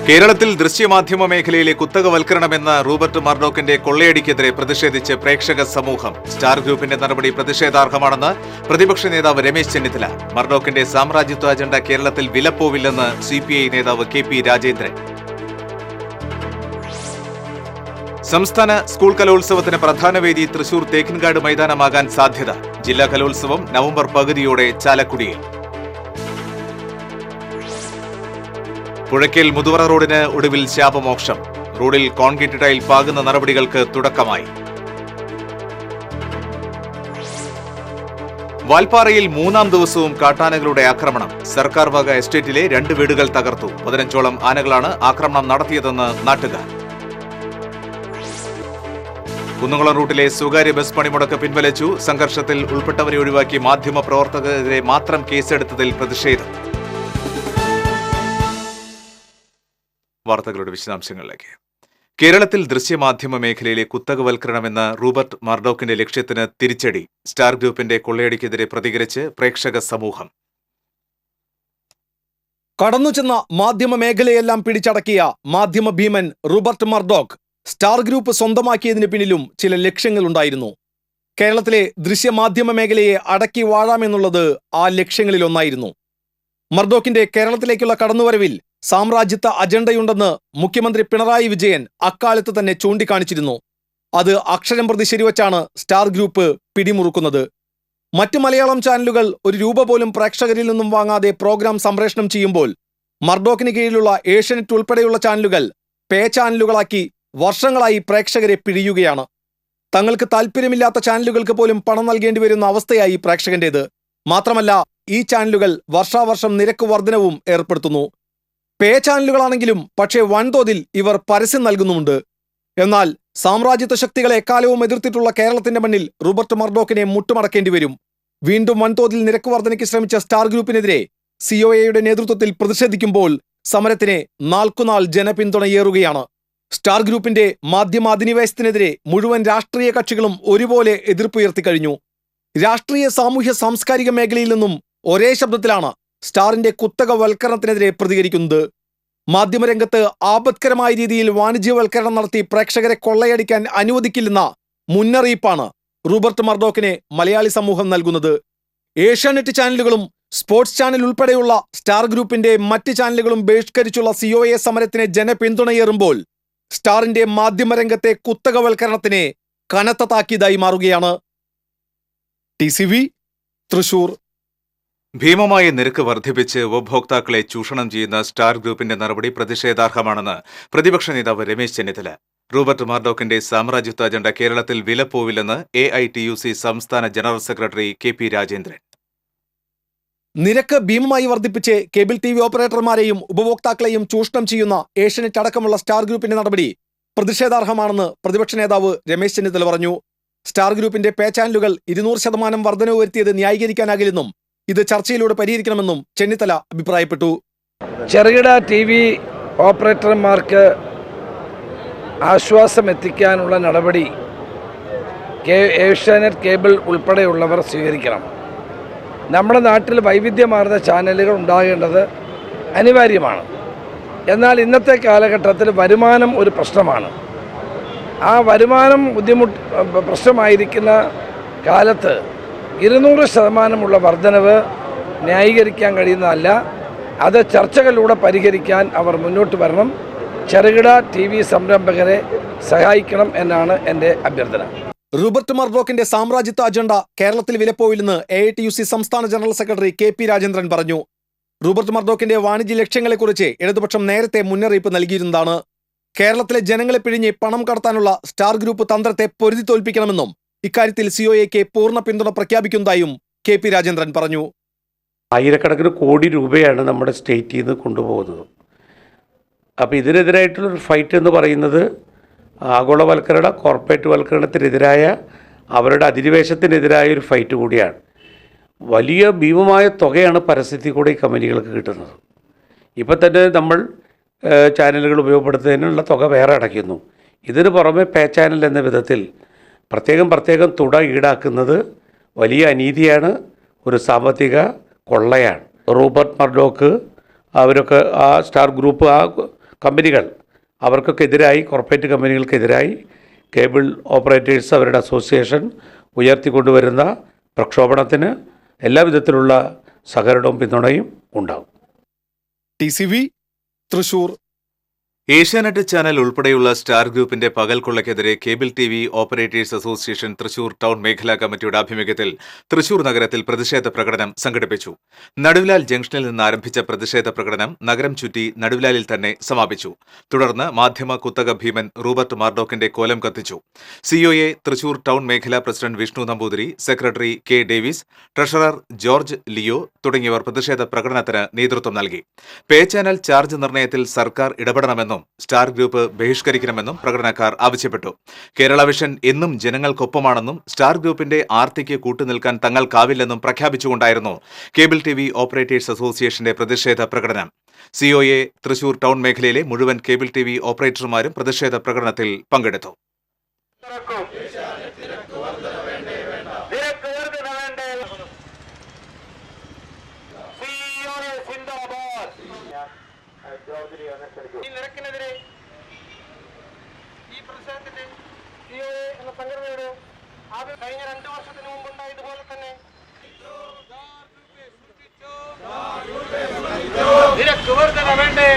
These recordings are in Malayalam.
കേരളത്തിൽ ദൃശ്യമാധ്യമ മേഖലയിലെ കുത്തകവൽക്കരണമെന്ന റൂബർട്ട് മർഡോക്കിന്റെ കൊള്ളയടിക്കെതിരെ പ്രതിഷേധിച്ച് പ്രേക്ഷക സമൂഹം. സ്റ്റാർ ഗ്രൂപ്പിന്റെ നടപടി പ്രതിഷേധാർഹമാണെന്ന് പ്രതിപക്ഷ നേതാവ് രമേശ് ചെന്നിത്തല. മർഡോക്കിന്റെ സാമ്രാജ്യത്വ അജണ്ട കേരളത്തിൽ വിലപ്പോവില്ലെന്ന് CPI നേതാവ് KP രാജേന്ദ്രൻ. സംസ്ഥാന സ്കൂൾ കലോത്സവത്തിന് പ്രധാന വേദി തൃശൂർ തേക്കിൻകാട് മൈതാനമാകാൻ സാധ്യത. ജില്ലാ കലോത്സവം നവംബർ പകുതിയോടെ ചാലക്കുടിയിൽ. പുഴയ്ക്കൽ മുതുവറ റോഡിന് ഒടുവിൽ ശാപമോക്ഷം. റോഡിൽ കോൺക്രീറ്റ് ടൈൽ പാകുന്ന നടപടികൾക്ക് തുടക്കമായി. വാൽപ്പാറയിൽ 3ാം ദിവസവും കാട്ടാനകളുടെ ആക്രമണം. സർക്കാർ വക എസ്റ്റേറ്റിലെ 2 വീടുകൾ തകർത്തു. 15ഓളം ആനകളാണ് ആക്രമണം നടത്തിയതെന്ന് നാട്ടുകാർ. കുന്നംകുളം റൂട്ടിലെ സ്വകാര്യ ബസ് പണിമുടക്ക് പിൻവലിച്ചു. സംഘർഷത്തിൽ ഉൾപ്പെട്ടവരെ ഒഴിവാക്കി മാധ്യമപ്രവർത്തകരെതിരെ മാത്രം കേസെടുത്തതിൽ പ്രതിഷേധം. വാർത്തകളുടെ വിശദാംശങ്ങളിലേക്ക്. കേരളത്തിൽ ദൃശ്യമാധ്യമ മേഖലയിലെ കുത്തകവൽക്കരണമെന്ന റൂബർട്ട് മർഡോക്കിന്റെ ലക്ഷ്യത്തിന് തിരിച്ചടി. സ്റ്റാർ ഗ്രൂപ്പിന്റെ കൊള്ളയടിക്കെതിരെ പ്രതികരിച്ച് പ്രേക്ഷക സമൂഹം. കടന്നുചെന്ന മാധ്യമ മേഖലയെല്ലാം പിടിച്ചടക്കിയ മാധ്യമ ഭീമൻ റൂബർട്ട് മർഡോക്ക് സ്റ്റാർ ഗ്രൂപ്പ് സ്വന്തമാക്കിയതിന് പിന്നിലും ചില ലക്ഷ്യങ്ങളുണ്ടായിരുന്നു. കേരളത്തിലെ ദൃശ്യമാധ്യമ മേഖലയെ അടക്കി വാഴാമെന്നുള്ളത് ആ ലക്ഷ്യങ്ങളിലൊന്നായിരുന്നു. മർഡോക്കിന്റെ കേരളത്തിലേക്കുള്ള കടന്നുവരവിൽ സാമ്രാജ്യത്വ അജണ്ടയുണ്ടെന്ന് മുഖ്യമന്ത്രി പിണറായി വിജയൻ അക്കാലത്ത് തന്നെ ചൂണ്ടിക്കാണിച്ചിരുന്നു. അത് അക്ഷരം പ്രതി ശരിവച്ചാണ് സ്റ്റാർ ഗ്രൂപ്പ് പിടിമുറുക്കുന്നത്. മറ്റ് മലയാളം ചാനലുകൾ ഒരു രൂപ പോലും പ്രേക്ഷകരിൽ നിന്നും വാങ്ങാതെ പ്രോഗ്രാം സംപ്രേഷണം ചെയ്യുമ്പോൾ മർഡോക്കിന് കീഴിലുള്ള ഏഷ്യാനെറ്റ് ഉൾപ്പെടെയുള്ള ചാനലുകൾ പേ ചാനലുകളാക്കി വർഷങ്ങളായി പ്രേക്ഷകരെ പിഴിയുകയാണ്. തങ്ങൾക്ക് താല്പര്യമില്ലാത്ത ചാനലുകൾക്ക് പോലും പണം നൽകേണ്ടി വരുന്ന അവസ്ഥയായി പ്രേക്ഷകന്റേത്. മാത്രമല്ല, ഈ ചാനലുകൾ വർഷാവർഷം നിരക്ക് വർധനവും ഏർപ്പെടുത്തുന്നു. പേ ചാനലുകളാണെങ്കിലും പക്ഷേ വൻതോതിൽ ഇവർ പരസ്യം നൽകുന്നുമുണ്ട്. എന്നാൽ സാമ്രാജ്യത്വ ശക്തികളെ എക്കാലവും എതിർത്തിട്ടുള്ള കേരളത്തിന്റെ മണ്ണിൽ റൂബർട്ട് മർഡോക്കിനെ മുട്ടുമടക്കേണ്ടി വരും. വീണ്ടും വൻതോതിൽ നിരക്ക് വർധനയ്ക്ക് ശ്രമിച്ച സ്റ്റാർ ഗ്രൂപ്പിനെതിരെ COAയുടെ നേതൃത്വത്തിൽ പ്രതിഷേധിക്കുമ്പോൾ സമരത്തിന് നാൾക്കുനാൾ ജനപിന്തുണയേറുകയാണ്. സ്റ്റാർ ഗ്രൂപ്പിന്റെ മാധ്യമ അധിനിവേശത്തിനെതിരെ മുഴുവൻ രാഷ്ട്രീയ കക്ഷികളും ഒരുപോലെ എതിർപ്പുയർത്തിക്കഴിഞ്ഞു. രാഷ്ട്രീയ, സാമൂഹ്യ, സാംസ്കാരിക മേഖലയിൽ നിന്നും ഒരേ ശബ്ദത്തിലാണ് സ്റ്റാറിന്റെ കുത്തകവൽക്കരണത്തിനെതിരെ പ്രതികരിക്കുന്നത്. മാധ്യമരംഗത്ത് ആപത്കരമായ രീതിയിൽ വാണിജ്യവൽക്കരണം നടത്തി പ്രേക്ഷകരെ കൊള്ളയടിക്കാൻ അനുവദിക്കില്ലെന്ന മുന്നറിയിപ്പാണ് റൂബർട്ട് മർഡോക്കിനെ മലയാളി സമൂഹം നൽകുന്നത്. ഏഷ്യാനെറ്റ് ചാനലുകളും സ്പോർട്സ് ചാനൽ ഉൾപ്പെടെയുള്ള സ്റ്റാർ ഗ്രൂപ്പിന്റെ മറ്റ് ചാനലുകളും ബഹിഷ്കരിച്ചുള്ള COA സമരത്തിന് ജനപിന്തുണയേറുമ്പോൾ സ്റ്റാറിന്റെ മാധ്യമരംഗത്തെ കുത്തകവൽക്കരണത്തിന് കനത്ത താക്കീതായി മാറുകയാണ്. TCV തൃശൂർ. ഭീമമായ നിരക്ക് വർദ്ധിപ്പിച്ച് ഉപഭോക്താക്കളെ ചൂഷണം ചെയ്യുന്ന സ്റ്റാർ ഗ്രൂപ്പിന്റെ നടപടി പ്രതിഷേധാർഹമാണെന്ന് പ്രതിപക്ഷ നേതാവ് രമേശ് ചെന്നിത്തല. റൂബർട്ട് മർഡോക്കിന്റെ സാമ്രാജ്യത്വ അജണ്ട കേരളത്തിൽ വിലപ്പോവില്ലെന്ന് AITUC സംസ്ഥാന ജനറൽ സെക്രട്ടറി KP രാജേന്ദ്രൻ. നിരക്ക് ഭീമമായി വർദ്ധിപ്പിച്ച് കേബിൾ TV ഓപ്പറേറ്റർമാരെയും ഉപഭോക്താക്കളെയും ചൂഷണം ചെയ്യുന്ന ഏഷ്യാനെറ്റ് അടക്കമുള്ള സ്റ്റാർ ഗ്രൂപ്പിന്റെ നടപടി പ്രതിഷേധാർഹമാണെന്ന് പ്രതിപക്ഷ നേതാവ് രമേശ് ചെന്നിത്തല പറഞ്ഞു. സ്റ്റാർ ഗ്രൂപ്പിന്റെ പേ ചാനലുകൾ 200% വർധനവ് വരുത്തിയത് ന്യായീകരിക്കാനാകില്ലെന്നും ഇത് ചർച്ചയിലൂടെ പരിഹരിക്കണമെന്നും ചെന്നിത്തല അഭിപ്രായപ്പെട്ടു. ചെറുകിട TV ഓപ്പറേറ്റർമാർക്ക് ആശ്വാസം എത്തിക്കാനുള്ള നടപടി ഏഷ്യാനെറ്റ്, കേബിൾ ഉൾപ്പെടെയുള്ളവർ സ്വീകരിക്കണം. നമ്മുടെ നാട്ടിൽ വൈവിധ്യമാർന്ന ചാനലുകൾ ഉണ്ടാകേണ്ടത് അനിവാര്യമാണ്. എന്നാൽ ഇന്നത്തെ കാലഘട്ടത്തിൽ വരുമാനം ഒരു പ്രശ്നമാണ്. ആ വരുമാനം പ്രശ്നമായിരിക്കുന്ന കാലത്ത് 200% വർധനവ് ന്യായീകരിക്കാൻ കഴിയുന്നതല്ല. അത് ചർച്ചകളിലൂടെ പരിഹരിക്കാൻ അവർ മുന്നോട്ട് വരണം. ചെറുകിട TV സംരംഭകരെ സഹായിക്കണം എന്നാണ് എൻ്റെ അഭ്യർത്ഥന. റൂബർട്ട് മർഡോക്കിന്റെ സാമ്രാജ്യത്വ അജണ്ട കേരളത്തിൽ വിലപ്പോവില്ലെന്ന് AITUC സംസ്ഥാന ജനറൽ സെക്രട്ടറി KP രാജേന്ദ്രൻ പറഞ്ഞു. റൂബർട്ട് മർഡോക്കിന്റെ വാണിജ്യ ലക്ഷ്യങ്ങളെക്കുറിച്ച് ഇടതുപക്ഷം നേരത്തെ മുന്നറിയിപ്പ് നൽകിയിരുന്നതാണ്. കേരളത്തിലെ ജനങ്ങളെ പിഴിഞ്ഞ് പണം കടത്താനുള്ള സ്റ്റാർ ഗ്രൂപ്പ് തന്ത്രത്തെ പൊരുതി തോൽപ്പിക്കണമെന്നും ഇക്കാര്യത്തിൽ COAയ്ക്ക് പൂർണ്ണ പിന്തുണ പ്രഖ്യാപിക്കുന്നതായും KP രാജേന്ദ്രൻ പറഞ്ഞു. ആയിരക്കണക്കിന് കോടി രൂപയാണ് നമ്മുടെ സ്റ്റേറ്റിൽ നിന്ന് കൊണ്ടുപോകുന്നത്. അപ്പോൾ ഇതിനെതിരായിട്ടുള്ളൊരു ഫൈറ്റ് എന്ന് പറയുന്നത് ആഗോളവൽക്കരണ, കോർപ്പറേറ്റ് വൽക്കരണത്തിനെതിരായ, അവരുടെ അധിനിവേശത്തിനെതിരായ ഒരു ഫൈറ്റ് കൂടിയാണ്. വലിയ ഭീമമായ തുകയാണ് പരസ്യത്തിൽ കൂടെ ഈ കമ്പനികൾക്ക് കിട്ടുന്നത്. ഇപ്പം തന്നെ നമ്മൾ ചാനലുകൾ ഉപയോഗപ്പെടുത്തുന്നതിനുള്ള തുക വേറെ അടയ്ക്കുന്നു. ഇതിന് പുറമെ പേ ചാനൽ എന്ന വിധത്തിൽ പ്രത്യേകം തുക ഈടാക്കുന്നത് വലിയ അനീതിയാണ്, ഒരു സാമ്പത്തിക കൊള്ളയാണ്. റൂബർട്ട് മർഡോക്ക് അവരൊക്കെ ആ സ്റ്റാർ ഗ്രൂപ്പ് ആ കമ്പനികൾ അവർക്കൊക്കെ എതിരായി, കോർപ്പറേറ്റ് കമ്പനികൾക്കെതിരായി കേബിൾ ഓപ്പറേറ്റേഴ്സ് അവരുടെ അസോസിയേഷൻ ഉയർത്തിക്കൊണ്ടുവരുന്ന പ്രക്ഷോഭണത്തിന് എല്ലാവിധത്തിലുള്ള സഹകരണവും പിന്തുണയും ഉണ്ടാകും. TCV തൃശൂർ. ഏഷ്യാനെറ്റ് ചാനൽ ഉൾപ്പെടെയുള്ള സ്റ്റാർ ഗ്രൂപ്പിന്റെ പകൽ കൊള്ളയ്ക്കെതിരെ cable TV operators association Thrissur town മേഖലാ കമ്മിറ്റിയുടെ ആഭിമുഖ്യത്തിൽ തൃശൂർ നഗരത്തിൽ പ്രതിഷേധ പ്രകടനം സംഘടിപ്പിച്ചു. നടുവിലാൽ ജംഗ്ഷനിൽ നിന്ന് ആരംഭിച്ച പ്രതിഷേധ പ്രകടനം നഗരം ചുറ്റി നടുവിലാലിൽ തന്നെ സമാപിച്ചു. തുടർന്ന് മാധ്യമ കുത്തക ഭീമൻ റൂബർട്ട് മാർഡോക്കിന്റെ കോലം കത്തിച്ചു. COA തൃശൂർ ടൗൺ മേഖലാ president Vishnu Namboothiri, secretary K. Davis, treasurer George Leo തുടങ്ങിയവർ പ്രതിഷേധ പ്രകടനത്തിന് നേതൃത്വം നൽകി. പേ ചാനൽ ചാർജ് നിർണയത്തിൽ സർക്കാർ ഇടപെടണമെന്നും സ്റ്റാർ ഗ്രൂപ്പ് ബഹിഷ്കരിക്കണമെന്നും പ്രകടനക്കാർ ആവശ്യപ്പെട്ടു. കേരള വിഷൻ എന്നും ജനങ്ങൾക്കൊപ്പമാണെന്നും സ്റ്റാർ ഗ്രൂപ്പിന്റെ ആർത്തിക്ക് കൂട്ടുനിൽക്കാൻ തങ്ങൾക്കാവില്ലെന്നും പ്രഖ്യാപിച്ചുകൊണ്ടായിരുന്നു കേബിൾ TV ഓപ്പറേറ്റേഴ്സ് അസോസിയേഷന്റെ പ്രതിഷേധ പ്രകടനം. COA തൃശൂർ ടൗൺ മേഖലയിലെ മുഴുവൻ കേബിൾ TV ഓപ്പറേറ്റർമാരും പ്രതിഷേധ പ്രകടനത്തിൽ പങ്കെടുത്തു. ഈ നിരക്കിനെതിരെ ഈ പ്രതിഷേധത്തിന്റെ COA എന്ന സംഘടനയുടെ കഴിഞ്ഞ 2 വർഷത്തിന് മുമ്പുണ്ടായതുപോലെ തന്നെ നിരക്ക് വർധന വേണ്ടേ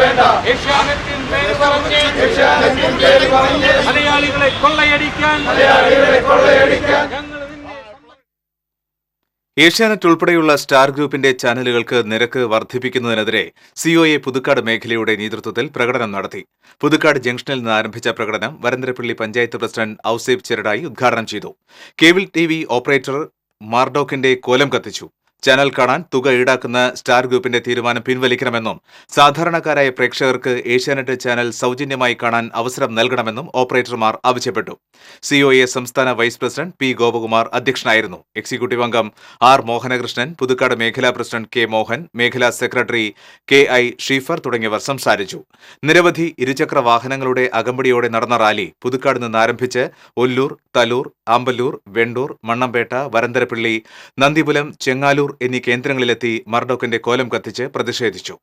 വേണ്ട, ഏഷ്യാനെറ്റിൻ പേര് പറഞ്ഞ് മലയാളികളെ കൊള്ളയടിക്കാൻ ഞങ്ങൾ ഏഷ്യാനെറ്റ് ഉൾപ്പെടെയുള്ള സ്റ്റാർ ഗ്രൂപ്പിന്റെ ചാനലുകൾക്ക് നിരക്ക് വർദ്ധിപ്പിക്കുന്നതിനെതിരെ COA പുതുക്കാട് മേഖലയുടെ നേതൃത്വത്തിൽ പ്രകടനം നടത്തി. പുതുക്കാട് ജംഗ്ഷനിൽ നിന്ന് ആരംഭിച്ച പ്രകടനം വരന്തരപ്പള്ളി പഞ്ചായത്ത് പ്രസിഡന്റ് ഔസേബ് ചെരടായി ഉദ്ഘാടനം ചെയ്തു. കേബിൾ TV ഓപ്പറേറ്റർ മാർഡോക്കിന്റെ കോലം കത്തിച്ചു. ചാനൽ കാണാൻ തുക ഈടാക്കുന്ന സ്റ്റാർ ഗ്രൂപ്പിന്റെ തീരുമാനം പിൻവലിക്കണമെന്നും സാധാരണക്കാരായ പ്രേക്ഷകർക്ക് ഏഷ്യാനെറ്റ് ചാനൽ സൗജന്യമായി കാണാൻ അവസരം നൽകണമെന്നും ഓപ്പറേറ്റർമാർ ആവശ്യപ്പെട്ടു. COA സംസ്ഥാന വൈസ് പ്രസിഡന്റ് P. ഗോപകുമാർ അധ്യക്ഷനായിരുന്നു. എക്സിക്യൂട്ടീവ് അംഗം R. മോഹനകൃഷ്ണൻ, പുതുക്കാട് മേഖലാ പ്രസിഡന്റ് K. മോഹൻ, മേഖലാ സെക്രട്ടറി KI. ഷീഫർ തുടങ്ങിയവർ സംസാരിച്ചു. നിരവധി ഇരുചക്ര വാഹനങ്ങളുടെ അകമ്പടിയോടെ നടന്ന റാലി പുതുക്കാട് നിന്ന് ആരംഭിച്ച് ഒല്ലൂർ, തലൂർ, ആമ്പല്ലൂർ, വെണ്ടൂർ, മണ്ണമ്പേട്ട, വരന്തരപ്പള്ളി, നന്ദിപുലം, ചെങ്ങാലൂർ എന്നീ കേന്ദ്രങ്ങളിലെത്തി മർഡോക്കിന്റെ കോലം കത്തിച്ച് പ്രതിഷേധിച്ചു.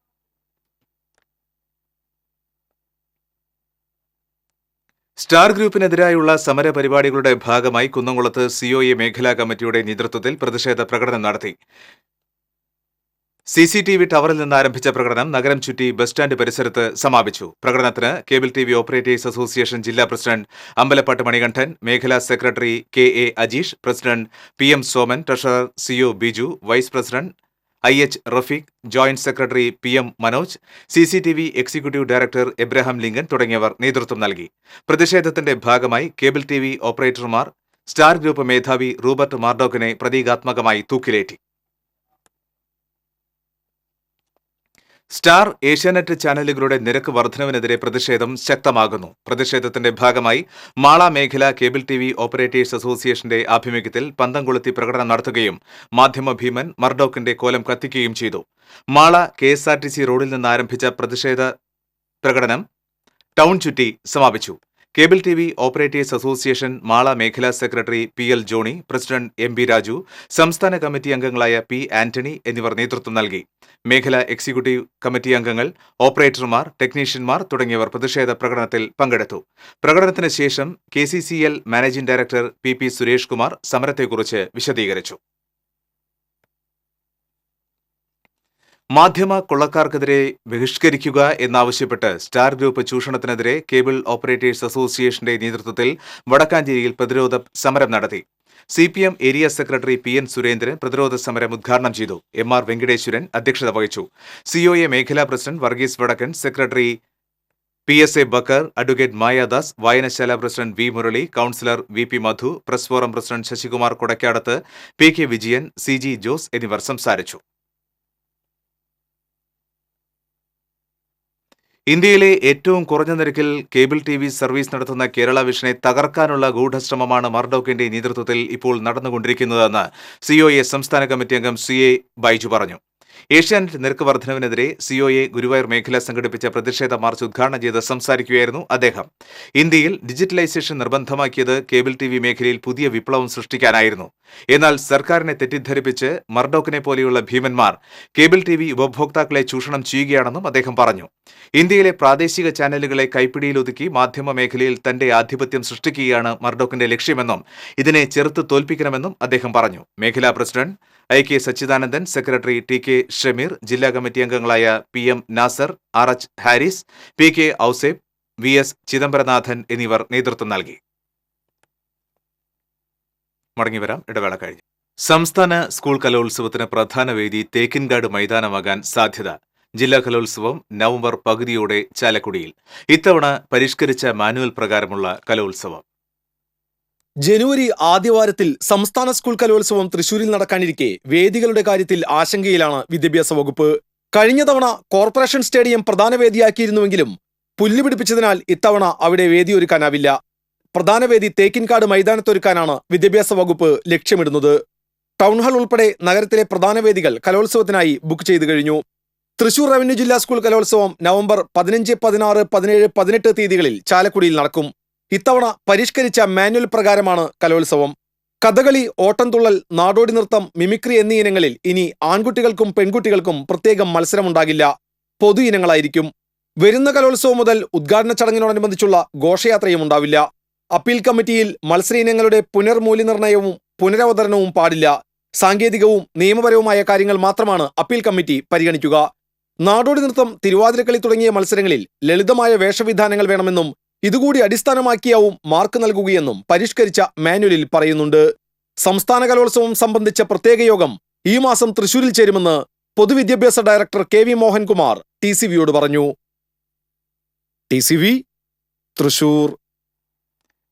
സ്റ്റാർ ഗ്രൂപ്പിനെതിരായുള്ള സമര പരിപാടികളുടെ ഭാഗമായി കുന്നംകുളത്ത് COA മേഖലാ കമ്മിറ്റിയുടെ നേതൃത്വത്തിൽ പ്രതിഷേധ പ്രകടനം നടത്തി. CCTV ടവറിൽ നിന്ന് ആരംഭിച്ച പ്രകടനം നഗരം ചുറ്റി ബസ് സ്റ്റാൻഡ് പരിസരത്ത് സമാപിച്ചു. പ്രകടനത്തിന് കേബിൾ TV ഓപ്പറേറ്റേഴ്സ് അസോസിയേഷൻ ജില്ലാ പ്രസിഡന്റ് അമ്പലപ്പാട്ട് മണികണ്ഠൻ, മേഖലാ secretary KA. Ajeesh, president PM. Soman, treasurer CO. Biju, vice president IH. Rafeeq, joint secretary PM. Manoj, CCTV executive director Abraham Lincoln തുടങ്ങിയവർ നേതൃത്വം നൽകി. പ്രതിഷേധത്തിന്റെ ഭാഗമായി കേബിൾ TV ഓപ്പറേറ്റർമാർ സ്റ്റാർ ഗ്രൂപ്പ് മേധാവി റൂബർട്ട് മാർഡോക്കിനെ പ്രതീകാത്മകമായി തൂക്കിലേറ്റി. സ്റ്റാർ, ഏഷ്യാനെറ്റ് ചാനലുകളുടെ നിരക്ക് വർധനവിനെതിരെ പ്രതിഷേധം ശക്തമാകുന്നു. പ്രതിഷേധത്തിന്റെ ഭാഗമായി മാള മേഖല കേബിൾ TV ഓപ്പറേറ്റേഴ്സ് അസോസിയേഷന്റെ ആഭിമുഖ്യത്തിൽ പന്തം കൊളുത്തി പ്രകടനം നടത്തുകയും മാധ്യമ ഭീമൻ മർഡോക്കിന്റെ കോലം കത്തിക്കുകയും ചെയ്തു. മാള KSRTC റോഡിൽ നിന്ന് ആരംഭിച്ച പ്രതിഷേധ പ്രകടനം ടൗൺ ചുറ്റി സമാപിച്ചു. Cable TV operators association Mala മേഖലാ secretary PL. Johnny, president MB. Raju, സംസ്ഥാന കമ്മിറ്റി അംഗങ്ങളായ P. ആന്റണി എന്നിവർ നേതൃത്വം നൽകി. മേഖലാ എക്സിക്യൂട്ടീവ് കമ്മിറ്റി അംഗങ്ങൾ, ഓപ്പറേറ്റർമാർ, ടെക്നീഷ്യന്മാർ തുടങ്ങിയവർ പ്രതിഷേധ പ്രകടനത്തിൽ പങ്കെടുത്തു. പ്രകടനത്തിന് ശേഷം KCCL managing director PP. Suresh Kumar സമരത്തെക്കുറിച്ച് വിശദീകരിച്ചു. മാധ്യമ കൊള്ളക്കാർക്കെതിരെ ബഹിഷ്കരിക്കുക എന്നാവശ്യപ്പെട്ട് സ്റ്റാർ ഗ്രൂപ്പ് ചൂഷണത്തിനെതിരെ കേബിൾ ഓപ്പറേറ്റേഴ്സ് അസോസിയേഷന്റെ നേതൃത്വത്തിൽ വടക്കാഞ്ചേരിയിൽ പ്രതിരോധ സമരം നടത്തി. CPM area secretary PN. Surendran പ്രതിരോധ സമരം ഉദ്ഘാടനം ചെയ്തു. MR. വെങ്കടേശ്വരൻ അധ്യക്ഷത വഹിച്ചു. COA മേഖലാ president Varghese Vadakkan, secretary PSA. Bakkar, advocate Mayadas, വായനശാല president V. Murali, councillor VP. Madhu, press forum president Sasikumar Kodakkadath, PK. Vijayan, CG. Jose എന്നിവർ സംസാരിച്ചു. ഇന്ത്യയിലെ ഏറ്റവും കുറഞ്ഞ നിരക്കിൽ കേബിൾ TV സർവീസ് നടത്തുന്ന കേരള വിഷനെ തകർക്കാനുള്ള ഗൂഢശ്രമമാണ് മർഡോക്കിന്റെ നേതൃത്വത്തിൽ ഇപ്പോൾ നടന്നുകൊണ്ടിരിക്കുന്നതെന്ന് COA സംസ്ഥാന കമ്മിറ്റി അംഗം CA. ബൈജു പറഞ്ഞു. ഏഷ്യാനെറ്റ് നിരക്ക് വർധനവിനെതിരെ സിഒഎ ഗുരുവായൂർ മേഖല സംഘടിപ്പിച്ച പ്രതിഷേധ മാർച്ച് ഉദ്ഘാടനം ചെയ്ത് സംസാരിക്കുകയായിരുന്നു അദ്ദേഹം. ഇന്ത്യയിൽ ഡിജിറ്റലൈസേഷൻ നിർബന്ധമാക്കിയത് കേബിൾ ടിവി മേഖലയിൽ പുതിയ വിപ്ലവം സൃഷ്ടിക്കാനായിരുന്നു. എന്നാൽ സർക്കാരിനെ തെറ്റിദ്ധരിപ്പിച്ച് മർഡോക്കിനെ പോലെയുള്ള ഭീമന്മാർ കേബിൾ ടിവി ഉപഭോക്താക്കളെ ചൂഷണം ചെയ്യുകയാണെന്നും അദ്ദേഹം പറഞ്ഞു. ഇന്ത്യയിലെ പ്രാദേശിക ചാനലുകളെ കൈപ്പിടിയിലൊതുക്കി മാധ്യമ മേഖലയിൽ തന്റെ ആധിപത്യം സൃഷ്ടിക്കുകയാണ് മർഡോക്കിന്റെ ലക്ഷ്യമെന്നും ഇതിനെ ചെറുത്ത് തോൽപ്പിക്കണമെന്നും അദ്ദേഹം പറഞ്ഞു. മേഖലാ president IK Sachidanandan, secretary TK Shameer, ജില്ലാ കമ്മിറ്റി അംഗങ്ങളായ PM Nasar, RH Haris, PK Ouseph, VS Chidambaranathan എന്നിവർ നേതൃത്വം നൽകി. മടങ്ങിവരാം, ഇടവേള കഴിഞ്ഞു. സംസ്ഥാന സ്കൂൾ കലോത്സവത്തിന് പ്രധാന വേദി തേക്കിൻകാട് മൈതാനമാകാൻ സാധ്യത. ജില്ലാ കലോത്സവം നവംബർ പകുതിയോടെ ചാലക്കുടിയിൽ. ഇത്തവണ പരിഷ്കരിച്ച മാനുവൽ പ്രകാരമുള്ള കലോത്സവം. ജനുവരി ആദ്യവാരത്തിൽ സംസ്ഥാന സ്കൂൾ കലോത്സവം തൃശൂരിൽ നടക്കാനിരിക്കെ വേദികളുടെ കാര്യത്തിൽ ആശങ്കയിലാണ് വിദ്യാഭ്യാസ വകുപ്പ്. കഴിഞ്ഞ തവണ കോർപ്പറേഷൻ സ്റ്റേഡിയം പ്രധാന വേദിയാക്കിയിരുന്നുവെങ്കിലും പുല്ല് പിടിപ്പിച്ചതിനാൽ ഇത്തവണ അവിടെ വേദി ഒരുക്കാനാവില്ല. പ്രധാന വേദി തേക്കിൻകാട് മൈതാനത്തൊരുക്കാനാണ് വിദ്യാഭ്യാസ വകുപ്പ് ലക്ഷ്യമിടുന്നത്. ടൗൺഹാൾ ഉൾപ്പെടെ നഗരത്തിലെ പ്രധാന വേദികൾ കലോത്സവത്തിനായി ബുക്ക് ചെയ്തു കഴിഞ്ഞു. തൃശൂർ റവന്യൂ ജില്ലാ സ്കൂൾ കലോത്സവം നവംബർ 15, 16, 17, 18 തീയതികളിൽ ചാലക്കുടിയിൽ നടക്കും. ഇത്തവണ പരിഷ്കരിച്ച മാനുവൽ പ്രകാരമാണ് കലോത്സവം. കഥകളി, ഓട്ടംതുള്ളൽ, നാടോടി നൃത്തം, മിമിക്രി എന്നീ ഇനങ്ങളിൽ ഇനി ആൺകുട്ടികൾക്കും പെൺകുട്ടികൾക്കും പ്രത്യേകം മത്സരമുണ്ടാകില്ല. പൊതു ഇനങ്ങളായിരിക്കും. വരുന്ന കലോത്സവം മുതൽ ഉദ്ഘാടന ചടങ്ങിനോടനുബന്ധിച്ചുള്ള ഘോഷയാത്രയും ഉണ്ടാവില്ല. അപ്പീൽ കമ്മിറ്റിയിൽ മത്സര ഇനങ്ങളുടെ പുനർമൂല്യനിർണ്ണയവും പുനരവതരണവും പാടില്ല. സാങ്കേതികവും നിയമപരവുമായ കാര്യങ്ങൾ മാത്രമാണ് അപ്പീൽ കമ്മിറ്റി പരിഗണിക്കുക. നാടോടി നൃത്തം, തിരുവാതിരക്കളി തുടങ്ങിയ മത്സരങ്ങളിൽ ലളിതമായ വേഷവിധാനങ്ങൾ വേണമെന്നും ഇതുകൂടി അടിസ്ഥാനമാക്കിയാവും മാർക്ക് നൽകുകയെന്നും പരിഷ്കരിച്ച മാനുവലിൽ പറയുന്നുണ്ട്. സംസ്ഥാന കലോത്സവം സംബന്ധിച്ച പ്രത്യേക യോഗം ഈ മാസം തൃശൂരിൽ ചേരുമെന്ന് പൊതുവിദ്യാഭ്യാസ ഡയറക്ടർ KV മോഹൻകുമാർ TCVയോട് പറഞ്ഞു. TCV തൃശൂർ.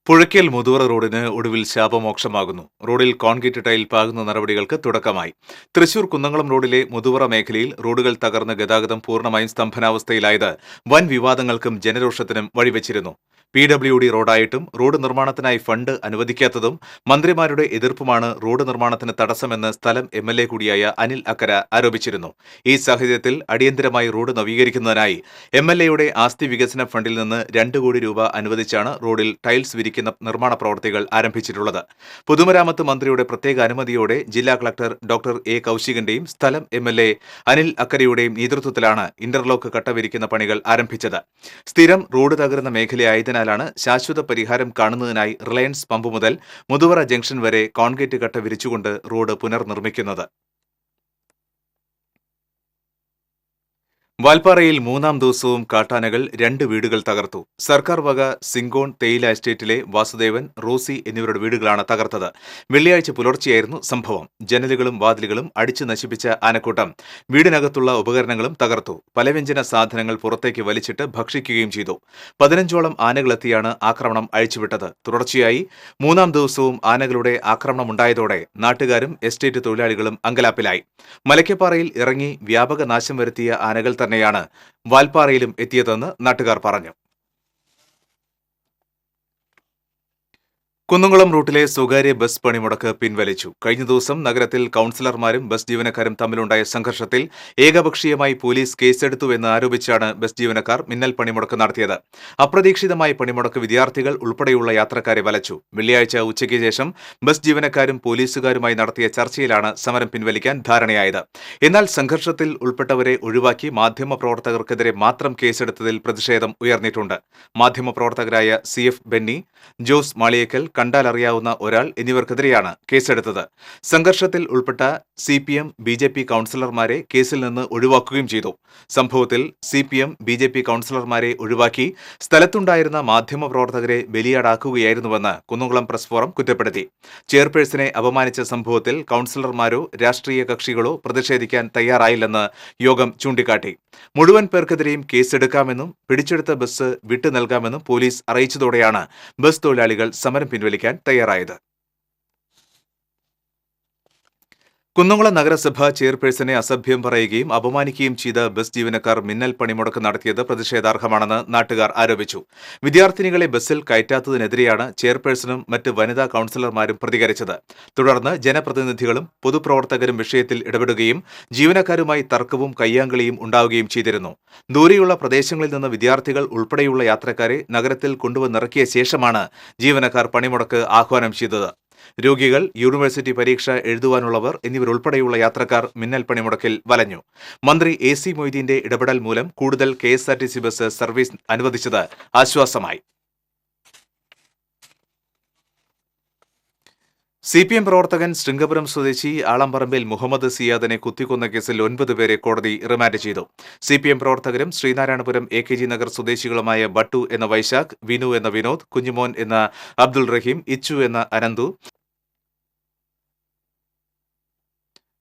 പുഴയ്ക്കൽ മുതുവറ റോഡിന് ഒടുവിൽ ശാപമോക്ഷമാകുന്നു. റോഡിൽ കോൺക്രീറ്റ് ടൈൽ പാകുന്ന നടപടികൾക്ക് തുടക്കമായി. തൃശൂർ കുന്നംകുളം റോഡിലെ മുതുവറ മേഖലയിൽ റോഡുകൾ തകർന്ന് ഗതാഗതം പൂർണ്ണമായും സ്തംഭനാവസ്ഥയിലായത് വൻ വിവാദങ്ങൾക്കും ജനരോഷത്തിനും വഴിവെച്ചിരുന്നു. PWD റോഡായിട്ടും റോഡ് നിർമ്മാണത്തിനായി ഫണ്ട് അനുവദിക്കാത്തതും മന്ത്രിമാരുടെ എതിർപ്പുമാണ് റോഡ് നിർമ്മാണത്തിന് തടസ്സമെന്ന് സ്ഥലം MLA കൂടിയായ അനിൽ അക്കര ആരോപിച്ചിരുന്നു. ഈ സാഹചര്യത്തിൽ അടിയന്തരമായി റോഡ് നവീകരിക്കുന്നതിനായി MLAയുടെ ആസ്തി വികസന ഫണ്ടിൽ നിന്ന് 2 കോടി രൂപ അനുവദിച്ചാണ് റോഡിൽ ടൈൽസ് വിരിക്കുന്ന നിർമ്മാണ പ്രവർത്തികൾ ആരംഭിച്ചിട്ടുള്ളത്. പൊതുമരാമത്ത് മന്ത്രിയുടെ പ്രത്യേക അനുമതിയോടെ ജില്ലാ കളക്ടർ ഡോക്ടർ A കൗശികന്റെയും സ്ഥലം MLA അനിൽ അക്കരയുടെയും നേതൃത്വത്തിലാണ് ഇന്റർലോക്ക് കട്ട വിരിക്കുന്ന പണികൾ ആരംഭിച്ചത്. സ്ഥിരം റോഡ് തകരുന്ന മേഖലയായതിനാലാണ് ശാശ്വത പരിഹാരം കാണുന്നതിനായി റിലയൻസ് പമ്പ് മുതൽ മുതുവറ ജംഗ്ഷൻ വരെ കോൺക്രീറ്റ് കട്ട വിരിച്ചുകൊണ്ട് റോഡ് പുനർനിർമ്മിക്കുന്നത്. വാൽപ്പാറയിൽ 3ാം ദിവസവും കാട്ടാനകൾ 2 വീടുകൾ തകർത്തു. സർക്കാർ വക സിങ്കോൺ തേയില എസ്റ്റേറ്റിലെ വാസുദേവൻ, റോസി എന്നിവരുടെ വീടുകളാണ് തകർത്തത്. വെള്ളിയാഴ്ച പുലർച്ചെയായിരുന്നു സംഭവം. ജനലുകളും വാതിലുകളും അടിച്ചു നശിപ്പിച്ച ആനക്കൂട്ടം വീടിനകത്തുള്ള ഉപകരണങ്ങളും തകർത്തു. പലവ്യഞ്ജന സാധനങ്ങൾ പുറത്തേക്ക് വലിച്ചിട്ട് ഭക്ഷിക്കുകയും ചെയ്തു. 15ഓളം ആനകളെത്തിയാണ് ആക്രമണം അഴിച്ചുവിട്ടത്. തുടർച്ചയായി 3ാം ദിവസവും ആനകളുടെ ആക്രമണമുണ്ടായതോടെ നാട്ടുകാരും എസ്റ്റേറ്റ് തൊഴിലാളികളും അങ്കലാപ്പിലായി. മലയ്ക്കപ്പാറയിൽ ഇറങ്ങി വ്യാപക നാശം വരുത്തിയ ആനകൾ തന്നെയാണ് വാൽപ്പാറയിലും എത്തിയതെന്ന് നാട്ടുകാർ പറഞ്ഞു. കുന്നംകുളം റൂട്ടിലെ സ്വകാര്യ ബസ് പണിമുടക്ക് പിൻവലിച്ചു. കഴിഞ്ഞ ദിവസം നഗരത്തിൽ കൌൺസിലർമാരും ബസ് ജീവനക്കാരും തമ്മിലുണ്ടായ സംഘർഷത്തിൽ ഏകപക്ഷീയമായി പോലീസ് കേസെടുത്തുവെന്ന് ആരോപിച്ചാണ് ബസ് ജീവനക്കാർ മിന്നൽ പണിമുടക്ക് നടത്തിയത്. അപ്രതീക്ഷിതമായ പണിമുടക്ക് വിദ്യാർത്ഥികൾ ഉൾപ്പെടെയുള്ള യാത്രക്കാരെ വലച്ചു. വെള്ളിയാഴ്ച ഉച്ചയ്ക്ക് ശേഷം ബസ് ജീവനക്കാരും പോലീസുകാരുമായി നടത്തിയ ചർച്ചയിലാണ് സമരം പിൻവലിക്കാൻ ധാരണയായത്. എന്നാൽ സംഘർഷത്തിൽ ഉൾപ്പെട്ടവരെ ഒഴിവാക്കി മാധ്യമപ്രവർത്തകർക്കെതിരെ മാത്രം കേസെടുത്തതിൽ പ്രതിഷേധം ഉയർന്നിട്ടുണ്ട്. മാധ്യമപ്രവർത്തകരായ CF ബെന്നി, ജോസ് മാളിയേക്കൽ, കണ്ടാലറിയാവുന്ന ഒരാൾ എന്നിവർക്കെതിരെയാണ് കേസെടുത്തത്. സംഘർഷത്തിൽ ഉൾപ്പെട്ട CPM BJP കൌൺസിലർമാരെ കേസിൽ നിന്ന് ഒഴിവാക്കുകയും ചെയ്തു. സംഭവത്തിൽ CPM BJP കൌൺസിലർമാരെ ഒഴിവാക്കി സ്ഥലത്തുണ്ടായിരുന്ന മാധ്യമപ്രവർത്തകരെ ബലിയാടാക്കുകയായിരുന്നുവെന്ന് കുന്നംകുളം പ്രസ് ഫോറം കുറ്റപ്പെടുത്തി. ചെയർപേഴ്സണെ അപമാനിച്ച സംഭവത്തിൽ കൌൺസിലർമാരോ രാഷ്ട്രീയ കക്ഷികളോ പ്രതിഷേധിക്കാൻ തയ്യാറായില്ലെന്ന് യോഗം ചൂണ്ടിക്കാട്ടി. മുഴുവൻ പേർക്കെതിരെയും കേസെടുക്കാമെന്നും പിടിച്ചെടുത്ത ബസ് വിട്ടു നൽകാമെന്നും പോലീസ് അറിയിച്ചതോടെയാണ് ബസ് തൊഴിലാളികൾ സമരം പിൻവലിക്കാൻ തയ്യാറായത്. കുന്നംകുളം നഗരസഭ ചെയർപേഴ്സണെ അസഭ്യം പറയുകയും അപമാനിക്കുകയും ചെയ്ത ബസ് ജീവനക്കാർ മിന്നൽ പണിമുടക്ക് നടത്തിയത് പ്രതിഷേധാർഹമാണെന്ന് നാട്ടുകാർ ആരോപിച്ചു. വിദ്യാർത്ഥിനികളെ ബസ്സിൽ കയറ്റാത്തതിനെതിരെയാണ് ചെയർപേഴ്സണും മറ്റ് വനിതാ കൌൺസിലർമാരും പ്രതികരിച്ചത്. തുടർന്ന് ജനപ്രതിനിധികളും പൊതുപ്രവർത്തകരും വിഷയത്തിൽ ഇടപെടുകയും ജീവനക്കാരുമായി തർക്കവും കയ്യാങ്കളിയും ഉണ്ടാവുകയും ചെയ്തിരുന്നു. ദൂരെയുള്ള പ്രദേശങ്ങളിൽ നിന്ന് വിദ്യാർത്ഥികൾ ഉൾപ്പെടെയുള്ള യാത്രക്കാരെ നഗരത്തിൽ കൊണ്ടുവന്നിറക്കിയ ശേഷമാണ് ജീവനക്കാർ പണിമുടക്ക് ആഹ്വാനം ചെയ്തത്. രോഗികൾ, യൂണിവേഴ്സിറ്റി പരീക്ഷ എഴുതുവാനുള്ളവർ എന്നിവരുൾപ്പെടെയുള്ള യാത്രക്കാർ മിന്നൽ പണിമുടക്കിൽ വലഞ്ഞു. മന്ത്രി AC മൊയ്തീന്റെ ഇടപെടൽ മൂലം കൂടുതൽ KSRTC ബസ് സർവീസ് അനുവദിച്ചത് ആശ്വാസമായി. CPM പ്രവർത്തകൻ ശൃംഗപുരം സ്വദേശി ആളംപറമ്പിൽ മുഹമ്മദ് സിയാദിനെ കുത്തിക്കൊന്ന കേസിൽ 9 പേരെ കോടതി റിമാൻഡ് ചെയ്തു. CPM പ്രവർത്തകരും ശ്രീനാരായണപുരം AKG നഗർ സ്വദേശികളുമായ ബട്ടു എന്ന വൈശാഖ്, വിനു എന്ന വിനോദ്, കുഞ്ഞുമോൻ എന്ന അബ്ദുൾ റഹീം, ഇച്ചു എന്ന അനന്തു,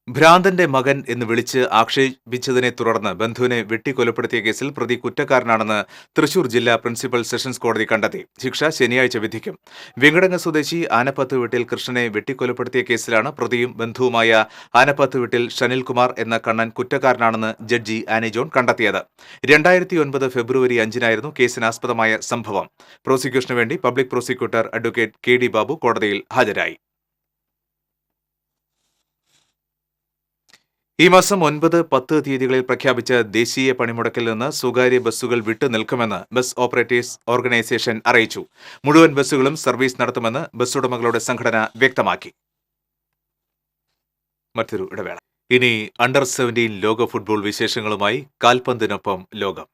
ഭ്രാന്തന്റെ മകൻ എന്ന് വിളിച്ച് ആക്ഷേപിച്ചതിനെ തുടർന്ന് ബന്ധുവിനെ വെട്ടിക്കൊലപ്പെടുത്തിയ കേസിൽ പ്രതി കുറ്റക്കാരനാണെന്ന് തൃശൂർ ജില്ലാ പ്രിൻസിപ്പൽ സെഷൻസ് കോടതി കണ്ടെത്തി. ശിക്ഷ ശനിയാഴ്ച വിധിക്കും. വെങ്കടങ്ങ് സ്വദേശി ആനപ്പത്ത് വീട്ടിൽ കൃഷ്ണനെ വെട്ടിക്കൊലപ്പെടുത്തിയ കേസിലാണ് പ്രതിയും ബന്ധുവുമായ ആനപ്പത്ത് വീട്ടിൽ ഷനിൽകുമാർ എന്ന കണ്ണൻ കുറ്റക്കാരനാണെന്ന് ജഡ്ജി ആനി ജോൺ കണ്ടെത്തിയത്. 2009 ഫെബ്രുവരി 5-നായിരുന്നു കേസിനാസ്പദമായ സംഭവം. പ്രോസിക്യൂഷനു വേണ്ടി public prosecutor advocate KD Babu കോടതിയിൽ ഹാജരായി. ഈ മാസം 9, 10 തീയതികളിൽ പ്രഖ്യാപിച്ച ദേശീയ പണിമുടക്കിൽ നിന്ന് സ്വകാര്യ ബസ്സുകൾ വിട്ടുനിൽക്കുമെന്ന് ബസ് ഓപ്പറേറ്റേഴ്സ് ഓർഗനൈസേഷൻ അറിയിച്ചു. മുഴുവൻ ബസ്സുകളും സർവീസ് നടത്തുമെന്ന് ബസ് ഉടമകളുടെ സംഘടന വ്യക്തമാക്കി. മറ്റൊരു ഇടവേള. ഇനി അണ്ടർ 17 ലോക ഫുട്ബോൾ വിശേഷങ്ങളുമായി കാൽപന്തിനൊപ്പം ലോകം.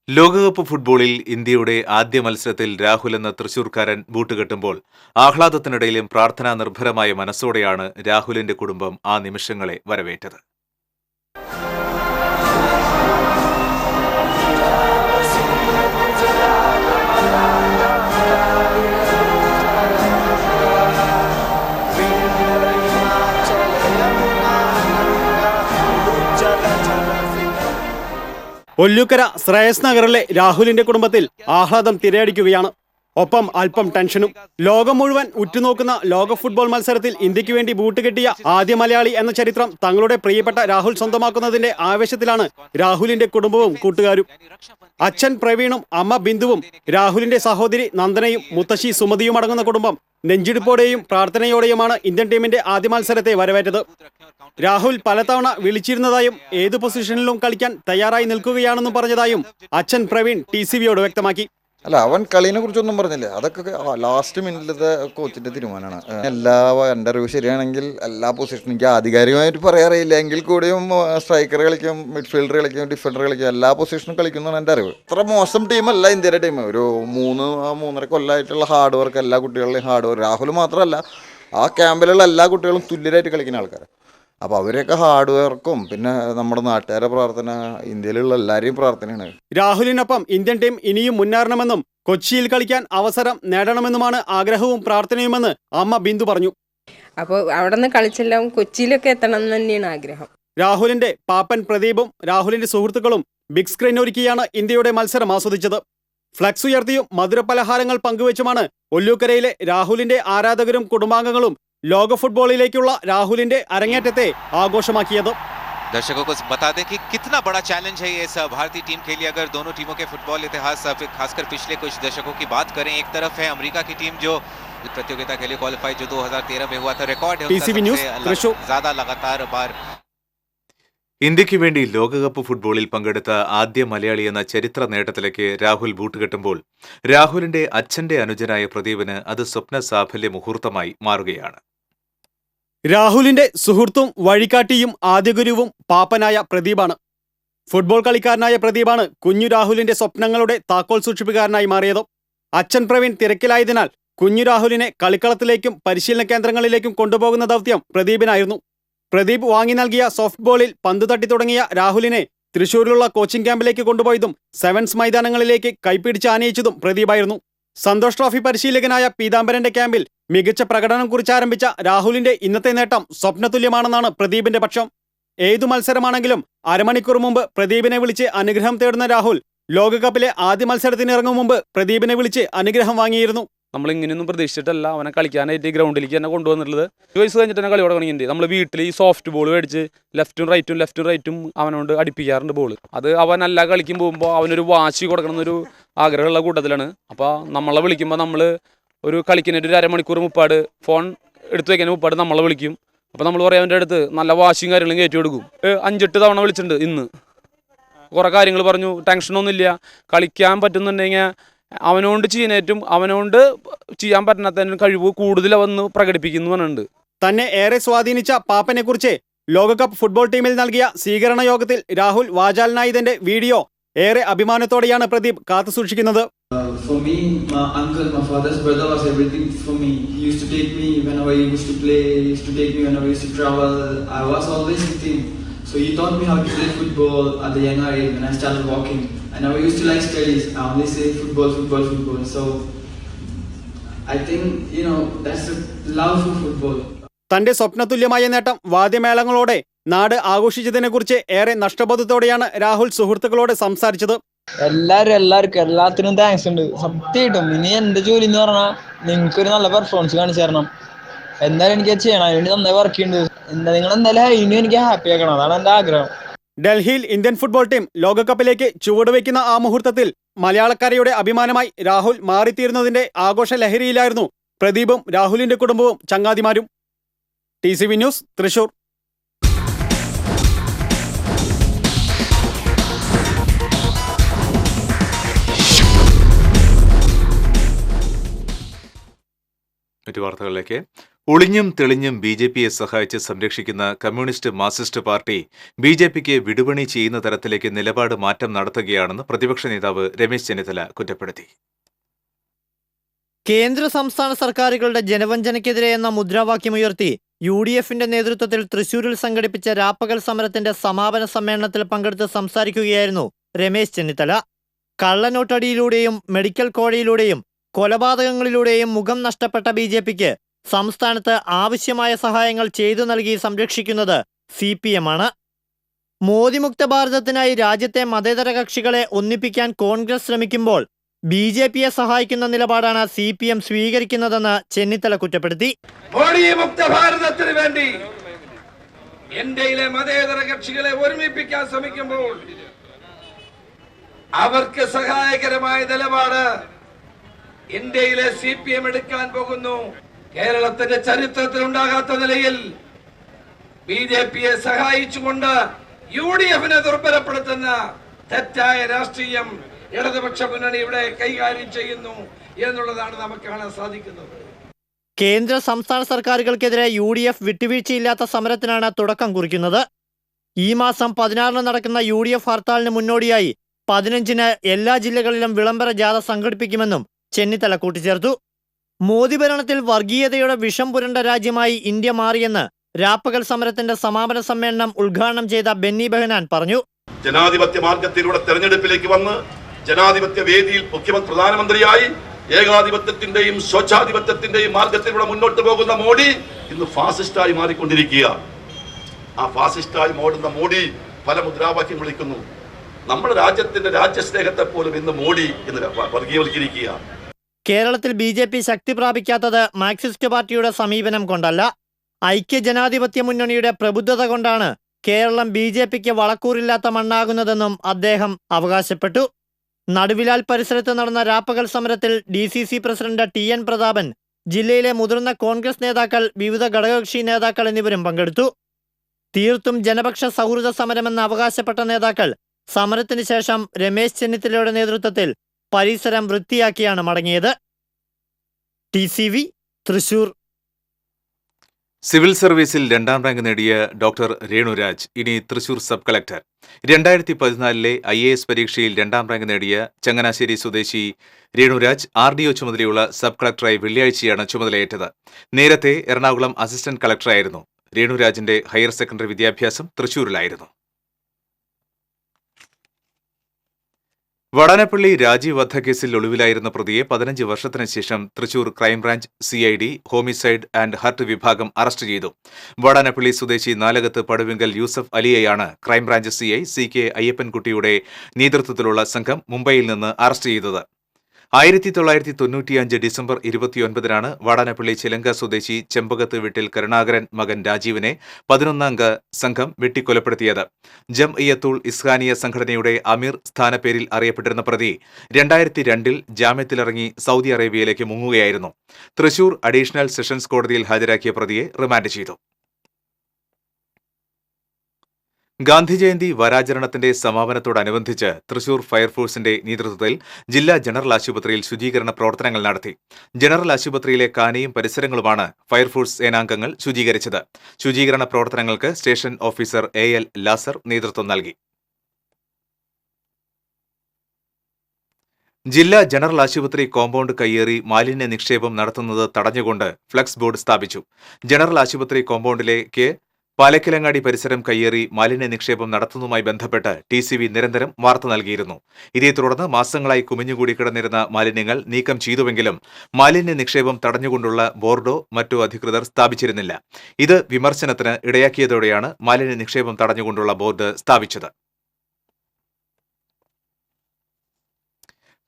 ലോകകപ്പ് ഫുട്ബോളിൽ ഇന്ത്യയുടെ ആദ്യ മത്സരത്തിൽ രാഹുൽ എന്ന തൃശൂർക്കാരൻ ബൂട്ടുകെട്ടുമ്പോൾ ആഹ്ലാദത്തിനിടയിലും പ്രാർത്ഥനാ നിർഭരമായ മനസ്സോടെയാണ് രാഹുലിന്റെ കുടുംബം ആ നിമിഷങ്ങളെ വരവേറ്റത്. ഒല്ലൂക്കര ശ്രേയസ് നഗറിലെ രാഹുലിന്റെ കുടുംബത്തിൽ ആഹ്ലാദം തിരയടിക്കുകയാണ്. ഒപ്പം അല്പം ടെൻഷനും. ലോകം മുഴുവൻ ഉറ്റുനോക്കുന്ന ലോക ഫുട്ബോൾ മത്സരത്തിൽ ഇന്ത്യക്ക് വേണ്ടി ബൂട്ട് കെട്ടിയ ആദ്യ മലയാളി എന്ന ചരിത്രം തങ്ങളുടെ പ്രിയപ്പെട്ട രാഹുൽ സ്വന്തമാക്കുന്നതിന്റെ ആവേശത്തിലാണ് രാഹുലിന്റെ കുടുംബവും കൂട്ടുകാരും. അച്ഛൻ പ്രവീണും അമ്മ ബിന്ദുവും രാഹുലിന്റെ സഹോദരി നന്ദനയും മുത്തശ്ശി സുമതിയും അടങ്ങുന്ന കുടുംബം നെഞ്ചിടിപ്പോടെയും പ്രാർത്ഥനയോടെയുമാണ് ഇന്ത്യൻ ടീമിന്റെ ആദ്യ മത്സരത്തെ വരവേറ്റത്. രാഹുൽ പലതവണ വിളിച്ചിരുന്നതായും ഏതു പൊസിഷനിലും കളിക്കാൻ തയ്യാറായി നിൽക്കുകയാണെന്നും പറഞ്ഞതായും അച്ഛൻ പ്രവീൺ TCVയോട് വ്യക്തമാക്കി. അല്ല, അവൻ കളീനെ കുറിച്ചൊന്നും പറഞ്ഞില്ല. അതൊക്കെ ലാസ്റ്റ് മിനിറ്റിലത്തെ കോച്ചിന്റെ തീരുമാനമാണ്. എൻ്റെ അറിവ് ശരിയാണെങ്കിൽ എല്ലാ പൊസിഷനും എനിക്ക് ആധികാരികമായിട്ട് പറയാറിയില്ല എങ്കിൽ കൂടിയും സ്ട്രൈക്കർ കളിക്കും, മിഡ്ഫീൽഡർ കളിക്കും, ഡിഫൻഡർ കളിക്കും, എല്ലാ പൊസിഷനും കളിക്കുന്നതാണ് എൻ്റെ അറിവ്. അത്ര മോശം ടീമല്ല ഇന്ത്യയുടെ ടീം. ഒരു 3-3.5 കൊല്ലമായിട്ടുള്ള ഹാർഡ് വർക്ക്, എല്ലാ കുട്ടികളുടെയും ഹാർഡ് വർക്ക്. രാഹുൽ മാത്രമല്ല, ആ ക്യാമ്പിലുള്ള എല്ലാ കുട്ടികളും തുല്യരായിട്ട് കളിക്കുന്ന ആൾക്കാർ. അപ്പോൾ അവരെയൊക്കെ ഹാർഡ് വർക്കും പിന്നെ നമ്മുടെ നാട്ടുകാരുടെ പ്രാർത്ഥന, ഇന്ത്യയിലുള്ള എല്ലാവരെയും പ്രാർത്ഥനയാണ്. രാഹുലിനൊപ്പം ഇന്ത്യൻ ടീം ഇനിയും മുന്നേറണമെന്നും കൊച്ചിയിൽ കളിക്കാൻ അവസരം നേടണമെന്നുമാണ് ആഗ്രഹവും പ്രാർത്ഥനയുമെന്ന് അമ്മ ബിന്ദു പറഞ്ഞു. അപ്പോൾ അവിടെ നിന്ന് കളിച്ചെല്ലാം കൊച്ചിയിലൊക്കെ എത്തണം എന്ന് തന്നെയാണ് ആഗ്രഹം. രാഹുലിന്റെ പാപ്പൻ പ്രദീപും രാഹുലിന്റെ സുഹൃത്തുക്കളും ബിഗ് സ്ക്രീൻ ഒരുക്കിയാണ് ഇന്ത്യയുടെ മത്സരം ആസ്വദിച്ചത്. ഫ്ലക്സ് ഉയർത്തിയും മധുരപലഹാരങ്ങൾ പങ്കുവച്ചുമാണ് ഒല്ലൂക്കരയിലെ രാഹുലിന്റെ ആരാധകരും കുടുംബാംഗങ്ങളും ലോക ഫുട്ബോളിലേക്കുള്ള രാഹുലിന്റെ അരങ്ങേറ്റത്തെ ആഘോഷമാക്കിയത്. दर्शकों को बता दें कि कितना बड़ा चैलेंज है ये इस भारतीय टीम के लिए। अगर दोनों टीमों के फुटबॉल इतिहास खासकर पिछले कुछ दशकों की बात करें, एक तरफ है अमेरिका की टीम जो प्रतियोगिता के लिए क्वालिफाई जो 2013 में हुआ था, रिकॉर्ड है TCV ന്യൂസ് തൃശൂർ. ज्यादा लगातार बार ഇന്ത്യക്ക് വേണ്ടി ലോകകപ്പ് ഫുട്ബോളിൽ പങ്കെടുത്ത ആദ്യ മലയാളി എന്ന ചരിത്ര നേട്ടത്തിലേക്ക് രാഹുൽ ബൂട്ടുകെട്ടുമ്പോൾ രാഹുലിന്റെ അച്ഛന്റെ അനുജനായ പ്രദീപിന് അത് സ്വപ്ന സാഫല്യ മുഹൂർത്തമായി മാറുകയാണ്. രാഹുലിന്റെ സുഹൃത്തും വഴികാട്ടിയും ആദ്യഗുരുവും പാപ്പനായ പ്രദീപാണ്. ഫുട്ബോൾ കളിക്കാരനായ പ്രദീപാണ് കുഞ്ഞു രാഹുലിന്റെ സ്വപ്നങ്ങളുടെ താക്കോൽ സൂക്ഷിപ്പുകാരനായി മാറിയത്. അച്ഛൻ പ്രവീൺ തിരക്കിലായതിനാൽ കുഞ്ഞു രാഹുലിനെ കളിക്കളത്തിലേക്കും പരിശീലന കേന്ദ്രങ്ങളിലേക്കും കൊണ്ടുപോകുന്ന ദൗത്യം പ്രദീപിനായിരുന്നു. പ്രദീപ് വാങ്ങി നൽകിയ സോഫ്റ്റ് ബോളിൽ പന്ത് തട്ടി തുടങ്ങിയ രാഹുലിനെ തൃശൂരിലുള്ള കോച്ചിംഗ് ക്യാമ്പിലേക്ക് കൊണ്ടുപോയതും സെവൻസ് മൈതാനങ്ങളിലേക്ക് കൈപ്പിടിച്ച് ആനയിച്ചതും പ്രദീപായിരുന്നു. സന്തോഷ് ട്രോഫി പരിശീലകനായ പീതാംബരന്റെ ക്യാമ്പിൽ മികച്ച പ്രകടനം കുറിച്ചാരംഭിച്ച രാഹുലിന്റെ ഇന്നത്തെ നേട്ടം സ്വപ്നതുല്യമാണെന്നാണ് പ്രദീപിന്റെ പക്ഷം. ഏതു മത്സരമാണെങ്കിലും അരമണിക്കൂർ മുമ്പ് പ്രദീപിനെ വിളിച്ച് അനുഗ്രഹം തേടുന്ന രാഹുൽ ലോകകപ്പിലെ ആദ്യ മത്സരത്തിന് ഇറങ്ങും മുമ്പ് പ്രദീപിനെ വിളിച്ച് അനുഗ്രഹം വാങ്ങിയിരുന്നു. നമ്മൾ ഇങ്ങനെയൊന്നും പ്രതീക്ഷിച്ചിട്ടല്ല അവനെ കളിക്കാനായിട്ട് ഈ ഗ്രൗണ്ടിലേക്ക് തന്നെ കൊണ്ടുവന്നിട്ടുള്ളത്. 20 വയസ്സ് കഴിഞ്ഞിട്ട് തന്നെ കളി തുടങ്ങിയിട്ടുണ്ട്. നമ്മൾ വീട്ടിൽ ഈ സോഫ്റ്റ് ബോൾ മേടിച്ച് ലെഫ്റ്റും റൈറ്റും അവനോട് അടിപ്പിക്കാറുണ്ട് ബോൾ. അത് അവൻ എല്ലാ കളിക്കും പോകുമ്പോൾ അവനൊരു വാശി കൊടുക്കണം എന്നൊരു ആഗ്രഹമുള്ള കൂട്ടത്തിലാണ്. അപ്പോൾ നമ്മളെ വിളിക്കുമ്പോൾ നമ്മൾ ഒരു കളിക്കുന്നതിന് ഒരു അരമണിക്കൂർ മുപ്പാട് ഫോൺ എടുത്തു വയ്ക്കാൻ മുപ്പാട് നമ്മളെ വിളിക്കും. അപ്പോൾ നമ്മൾ പറയാം അവൻ്റെ അടുത്ത് നല്ല വാശിയും കാര്യങ്ങളും കയറ്റി കൊടുക്കും. 5-8 തവണ വിളിച്ചിട്ടുണ്ട് ഇന്ന്. കുറേ കാര്യങ്ങൾ പറഞ്ഞു. ടെൻഷനൊന്നുമില്ല. കളിക്കാൻ പറ്റുന്നുണ്ടെങ്കിൽ അവനോണ്ട് ചെയ്യാനേറ്റും അവനോണ്ട് ചെയ്യാൻ പറ്റുന്നതിന് കഴിവ് കൂടുതൽ അവന്ന് പ്രകടിപ്പിക്കുന്നുണ്ട്. തന്നെ ഏറെ സ്വാധീനിച്ച പാപ്പനെക്കുറിച്ച് ലോകകപ്പ് ഫുട്ബോൾ ടീമിൽ നൽകിയ സ്വീകരണ യോഗത്തിൽ രാഹുൽ വാചാലനായതിന്റെ വീഡിയോ ഏറെ അഭിമാനത്തോടെയാണ് Pradeep കാത്തുസൂക്ഷിക്കുന്നത്. For me, my uncle, my father's brother was everything for me. He used to take me whenever he used to play, he used to take me whenever he used to travel. I was always with him. So he taught me how to play football at the younger age when I started walking. I never used to like studies. I only say football. So I think, that's the love for football. തന്റെ സ്വപ്നതുല്യമായ നേട്ടം വാദ്യമേളങ്ങളോടെ നാട് ആഘോഷിച്ചതിനെക്കുറിച്ച് ഏറെ നഷ്ടബോധത്തോടെയാണ് രാഹുൽ സുഹൃത്തുക്കളോട് സംസാരിച്ചത്. എല്ലാവർക്കും എല്ലാത്തിനും താങ്ക്സ് ഉണ്ട്. സത്യമായിട്ടും ഇനി എന്റെ ജോലി എന്ന് പറഞ്ഞാൽ നിങ്ങൾക്കൊരു നല്ല പെർഫോമൻസ് കാണിച്ചു തരണം. എന്തായാലും എനിക്ക് ചെയ്യണം. അതിനുവേണ്ടി നന്നായി വർക്ക് ചെയ്യുന്നുണ്ട്. നിങ്ങൾ എന്തായാലും ഇനിയും എനിക്ക് ഹാപ്പി ആക്കണം. അതാണ് എൻ്റെ ആഗ്രഹം. ഡൽഹിയിൽ ഇന്ത്യൻ ഫുട്ബോൾ ടീം ലോകകപ്പിലേക്ക് ചുവടുവെക്കുന്ന ആ മുഹൂർത്തത്തിൽ മലയാളക്കരയുടെ അഭിമാനമായി രാഹുൽ മാറിത്തീരുന്നതിന്റെ ആഘോഷ ലഹരിയിലായിരുന്നു പ്രദീപും രാഹുലിന്റെ കുടുംബവും ചങ്ങാതിമാരും. TCV news, Thrissur. മറ്റു വാർത്തകളിലേക്ക്. ഒളിഞ്ഞും തെളിഞ്ഞും BJPയെ സഹായിച്ച് സംരക്ഷിക്കുന്ന കമ്മ്യൂണിസ്റ്റ് മാർക്സിസ്റ്റ് പാർട്ടി BJPക്ക് വിടുപണി ചെയ്യുന്ന തരത്തിലേക്ക് നിലപാട് മാറ്റം നടത്തുകയാണെന്ന് പ്രതിപക്ഷ നേതാവ് രമേശ് ചെന്നിത്തല കുറ്റപ്പെടുത്തി. കേന്ദ്ര സംസ്ഥാന സർക്കാരുകളുടെ ജനവഞ്ചനയ്ക്കെതിരെ എന്ന മുദ്രാവാക്യമുയർത്തി UDFന്റെ നേതൃത്വത്തിൽ തൃശൂരിൽ സംഘടിപ്പിച്ച രാപ്പകൽ സമരത്തിന്റെ സമാപന സമ്മേളനത്തിൽ പങ്കെടുത്ത് സംസാരിക്കുകയായിരുന്നു രമേശ് ചെന്നിത്തല. കള്ളനോട്ടടിയിലൂടെയും മെഡിക്കൽ കോഴയിലൂടെയും കൊലപാതകങ്ങളിലൂടെയും മുഖം നഷ്ടപ്പെട്ട BJPക്ക് സംസ്ഥാനത്ത് ആവശ്യമായ സഹായങ്ങൾ ചെയ്തു നൽകി സംരക്ഷിക്കുന്നത് CPM ആണ്. മോദിമുക്ത ഭാരതത്തിനായി രാജ്യത്തെ മതേതര കക്ഷികളെ ഒന്നിപ്പിക്കാൻ കോൺഗ്രസ് ശ്രമിക്കുമ്പോൾ BJPയെ സഹായിക്കുന്ന നിലപാടാണ് CPM സ്വീകരിക്കുന്നതെന്ന് ചെന്നിത്തല കുറ്റപ്പെടുത്തി. മോദിമുക്ത ഭാരതത്തിന് വേണ്ടി ഇന്ത്യയിലെ മതേതര കക്ഷികളെ ഒരുമിപ്പിക്കാൻ ശ്രമിക്കുമ്പോൾ അവർക്ക് സഹായകരമായ നിലപാട് ഇന്ത്യയിലെ CPM എടുക്കാൻ പോകുന്നു. കേരളത്തിന്റെ ചരിത്രത്തിൽ ഉണ്ടാകാത്ത നിലയിൽ BJPയെ സഹായിച്ചുകൊണ്ട് UDFനെ ദുർബലപ്പെടുത്തുന്ന തെറ്റായ രാഷ്ട്രീയം ഇടതുപക്ഷ മുന്നണി ഇവിടെ കൈകാര്യം ചെയ്യുന്നു എന്നുള്ളതാണ് നമുക്ക് കാണാൻ സാധിക്കുന്നത്. കേന്ദ്ര സംസ്ഥാന സർക്കാരുകൾക്കെതിരെ UDF വിട്ടുവീഴ്ചയില്ലാത്ത സമരത്തിനാണ് തുടക്കം കുറിക്കുന്നത്. ഈ മാസം 16 നടക്കുന്ന UDF ഹർത്താലിന് മുന്നോടിയായി 15 എല്ലാ ജില്ലകളിലും വിളംബര ജാഥ സംഘടിപ്പിക്കുമെന്നും ചെന്നിത്തല കൂട്ടിച്ചേർത്തു. മോദി ഭരണത്തിൽ വർഗീയതയുടെ വിഷം പുരണ്ട രാജ്യമായി ഇന്ത്യ മാറിയെന്ന് രാപ്പകൽ സമരത്തിന്റെ സമാപന സമ്മേളനം ഉദ്ഘാടനം ചെയ്ത ബെന്നി ബെഹനാൻ പറഞ്ഞു. ജനാധിപത്യ മാർഗത്തിലൂടെ തെരഞ്ഞെടുപ്പിലേക്ക് വന്ന് ജനാധിപത്യ വേദിയിൽ പ്രധാനമന്ത്രിയായി ഏകാധിപത്യത്തിന്റെയും സ്വച്ഛാധിപത്യത്തിന്റെയും മാർഗത്തിലൂടെ മുന്നോട്ട് പോകുന്ന മോഡി ഇന്ന് ഫാസിസ്റ്റായി മാറിക്കൊണ്ടിരിക്കുക. ആ ഫാസിസ്റ്റായി മോടുന്ന മോഡി പല മുദ്രാവാക്യം വിളിക്കുന്നു. നമ്മുടെ രാജ്യത്തിന്റെ രാജ്യസ്നേഹത്തെ പോലും ഇന്ന് മോഡി എന്ന് വർഗീയവൽക്കരിക്കുക. കേരളത്തിൽ BJP ശക്തി പ്രാപിക്കാത്തത് മാർക്സിസ്റ്റ് പാർട്ടിയുടെ സമീപനം കൊണ്ടല്ല, ഐക്യ ജനാധിപത്യ മുന്നണിയുടെ പ്രബുദ്ധത കൊണ്ടാണ് കേരളം BJPക്ക് വളക്കൂറില്ലാത്ത മണ്ണാകുന്നതെന്നും അദ്ദേഹം അവകാശപ്പെട്ടു. നടുവിലാൽ പരിസരത്ത് നടന്ന രാപ്പകൽ സമരത്തിൽ DCC പ്രസിഡന്റ് TN പ്രതാപൻ, ജില്ലയിലെ മുതിർന്ന കോൺഗ്രസ് നേതാക്കൾ, വിവിധ ഘടകകക്ഷി നേതാക്കൾ എന്നിവരും പങ്കെടുത്തു. തീർത്തും ജനപക്ഷ സൗഹൃദ സമരമെന്ന് അവകാശപ്പെട്ട നേതാക്കൾ സമരത്തിന് ശേഷം രമേശ് ചെന്നിത്തലയുടെ നേതൃത്വത്തിൽ പരിസരം വൃത്തിയാക്കിയാണ് മടങ്ങിയത്. TCV, തൃശൂർ. സിവിൽ സർവീസിൽ 2ാം റാങ്ക് നേടിയ ഡോക്ടർ രേണുരാജ് ഇനി തൃശൂർ സബ് കളക്ടർ. 2014 IAS പരീക്ഷയിൽ 2ാം റാങ്ക് നേടിയ ചങ്ങനാശ്ശേരി സ്വദേശി രേണുരാജ് RDO ചുമതലയുള്ള സബ് കളക്ടറായി വെള്ളിയാഴ്ചയാണ് ചുമതലയേറ്റത്. നേരത്തെ എറണാകുളം അസിസ്റ്റന്റ് കളക്ടറായിരുന്നു. രേണുരാജിന്റെ ഹയർ സെക്കൻഡറി വിദ്യാഭ്യാസം തൃശൂരിലായിരുന്നു. വടാനപ്പള്ളി രാജീവ് വധക്കേസിൽ ഒളിവിലായിരുന്ന പ്രതിയെ 15 വർഷത്തിന് ശേഷം Thrissur crime branch CID homicide and hurt വിഭാഗം അറസ്റ്റ് ചെയ്തു. വടാനപ്പള്ളി സ്വദേശി നാലകത്ത് പടുവിങ്കൽ യൂസഫ് അലിയെയാണ് ക്രൈംബ്രാഞ്ച് CI CK അയ്യപ്പൻകുട്ടിയുടെ നേതൃത്വത്തിലുള്ള സംഘം മുംബൈയിൽ നിന്ന് അറസ്റ്റ് ചെയ്തത്. 1995 ഡിസംബർ 29-നാണ് വാടാനപ്പള്ളി ചിലങ്ക സ്വദേശി ചെമ്പകത്ത് വീട്ടിൽ കരുണാകരൻ മകൻ രാജീവിനെ 11-അംഗ സംഘം വെട്ടിക്കൊലപ്പെടുത്തിയത്. ജംഇയ്യത്തുൽ ഇസ്ലാമിയ സംഘടനയുടെ അമീർ സ്ഥാനപ്പേരിൽ അറിയപ്പെട്ടിരുന്ന പ്രതി 2002-ൽ ജാമ്യത്തിലിറങ്ങി സൗദി അറേബ്യയിലേക്ക് മുങ്ങുകയായിരുന്നു. തൃശൂർ അഡീഷണൽ സെഷൻസ് കോടതിയിൽ ഹാജരാക്കിയ പ്രതിയെ റിമാൻഡ് ചെയ്തു. ഗാന്ധിജയന്തി വാരാചരണത്തിന്റെ സമാപനത്തോടനുബന്ധിച്ച് തൃശൂർ ഫയർഫോഴ്സിന്റെ നേതൃത്വത്തിൽ ജില്ലാ ജനറൽ ആശുപത്രിയിൽ ശുചീകരണ പ്രവർത്തനങ്ങൾ നടത്തി. ജനറൽ ആശുപത്രിയിലെ കാനയും പരിസരങ്ങളുമാണ് ഫയർഫോഴ്സ് സേനാംഗങ്ങൾ ശുചീകരിച്ചത്. ശുചീകരണ പ്രവർത്തനങ്ങൾക്ക് സ്റ്റേഷൻ ഓഫീസർ AL ലാസർ നേതൃത്വം നൽകി. ജില്ലാ ജനറൽ ആശുപത്രി കോമ്പൗണ്ട് കയ്യേറി മാലിന്യ നിക്ഷേപം നടത്തുന്നത് തടഞ്ഞുകൊണ്ട് ഫ്ലക്സ് ബോർഡ് സ്ഥാപിച്ചു. ജനറൽ ആശുപത്രി കോമ്പൗണ്ടിലേക്ക് പാലക്കിലങ്ങാടി പരിസരം കയ്യേറി മാലിന്യ നിക്ഷേപം നടത്തുന്നതുമായി ബന്ധപ്പെട്ട് TCV നിരന്തരം വാർത്ത നൽകിയിരുന്നു. ഇതേ തുടർന്ന് മാസങ്ങളായി കുമിഞ്ഞുകൂടി കിടന്നിരുന്ന മാലിന്യങ്ങൾ നീക്കം ചെയ്തുവെങ്കിലും മാലിന്യ നിക്ഷേപം തടഞ്ഞുകൊണ്ടുള്ള ബോർഡോ മറ്റു അധികൃതർ സ്ഥാപിച്ചിരുന്നില്ല. ഇത് വിമർശനത്തിന് ഇടയാക്കിയതോടെയാണ് മാലിന്യ നിക്ഷേപം തടഞ്ഞുകൊണ്ടുള്ള ബോർഡ് സ്ഥാപിച്ചത്.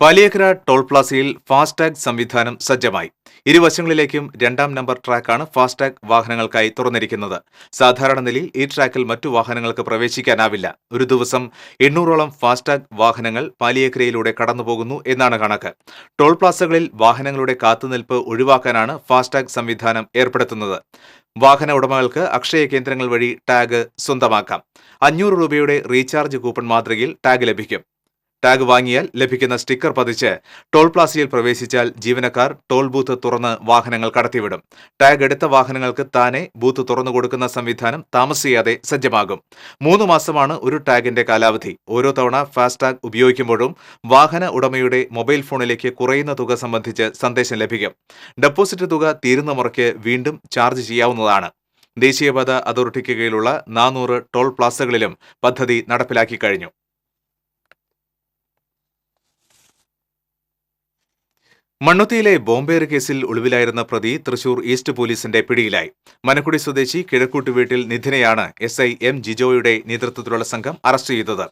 പാലിയേക്കര ടോൾ പ്ലാസയിൽ ഫാസ്ടാഗ് സംവിധാനം സജ്ജമായി. ഇരുവശങ്ങളിലേക്കും 2ാം നമ്പർ ട്രാക്കാണ് ഫാസ്ടാഗ് വാഹനങ്ങൾക്കായി തുറന്നിരിക്കുന്നത്. സാധാരണ നിലയിൽ ഈ ട്രാക്കിൽ മറ്റു വാഹനങ്ങൾക്ക് പ്രവേശിക്കാനാവില്ല. ഒരു ദിവസം 800ഓളം ഫാസ്ടാഗ് വാഹനങ്ങൾ പാലിയേക്കരയിലൂടെ കടന്നുപോകുന്നു എന്നാണ് കണക്ക്. ടോൾ പ്ലാസകളിൽ വാഹനങ്ങളുടെ കാത്തുനിൽപ്പ് ഒഴിവാക്കാനാണ് ഫാസ്ടാഗ് സംവിധാനം ഏർപ്പെടുത്തുന്നത്. വാഹന ഉടമകൾക്ക് അക്ഷയ കേന്ദ്രങ്ങൾ വഴി ടാഗ് സ്വന്തമാക്കാം. 500 രൂപയുടെ റീചാർജ് കൂപ്പൺ മാതൃകയിൽ ടാഗ് ലഭിക്കും. ടാഗ് വാങ്ങിയാൽ ലഭിക്കുന്ന സ്റ്റിക്കർ പതിച്ച് ടോൾ പ്ലാസയിൽ പ്രവേശിച്ചാൽ ജീവനക്കാർ ടോൾ ബൂത്ത് തുറന്ന് വാഹനങ്ങൾ കടത്തിവിടും. ടാഗ് എടുത്ത വാഹനങ്ങൾക്ക് താനെ ബൂത്ത് തുറന്നു കൊടുക്കുന്ന സംവിധാനം താമസിയാതെ സജ്ജമാകും. 3 മാസമാണ് ഒരു ടാഗിന്റെ കാലാവധി. ഓരോ തവണ ഫാസ്ടാഗ് ഉപയോഗിക്കുമ്പോഴും വാഹന ഉടമയുടെ മൊബൈൽ ഫോണിലേക്ക് കുറയുന്ന തുക സംബന്ധിച്ച് സന്ദേശം ലഭിക്കും. ഡെപ്പോസിറ്റ് തുക തീരുന്ന മുറയ്ക്ക് വീണ്ടും ചാർജ് ചെയ്യാവുന്നതാണ്. ദേശീയപാത അതോറിറ്റിക്ക് കീഴിലുള്ള 400 ടോൾ പ്ലാസകളിലും പദ്ധതി നടപ്പിലാക്കി കഴിഞ്ഞു. മണ്ണുത്തിയിലെ ബോംബേറ് കേസിൽ ഒളിവിലായിരുന്ന പ്രതി തൃശൂർ ഈസ്റ്റ് പോലീസിന്റെ പിടിയിലായി. മനക്കുടി സ്വദേശി കിഴക്കൂട്ട് വീട്ടിൽ നിധിനെയാണ് SI M ജിജോയുടെ നേതൃത്വത്തിലുള്ള സംഘം അറസ്റ്റ് ചെയ്തത്.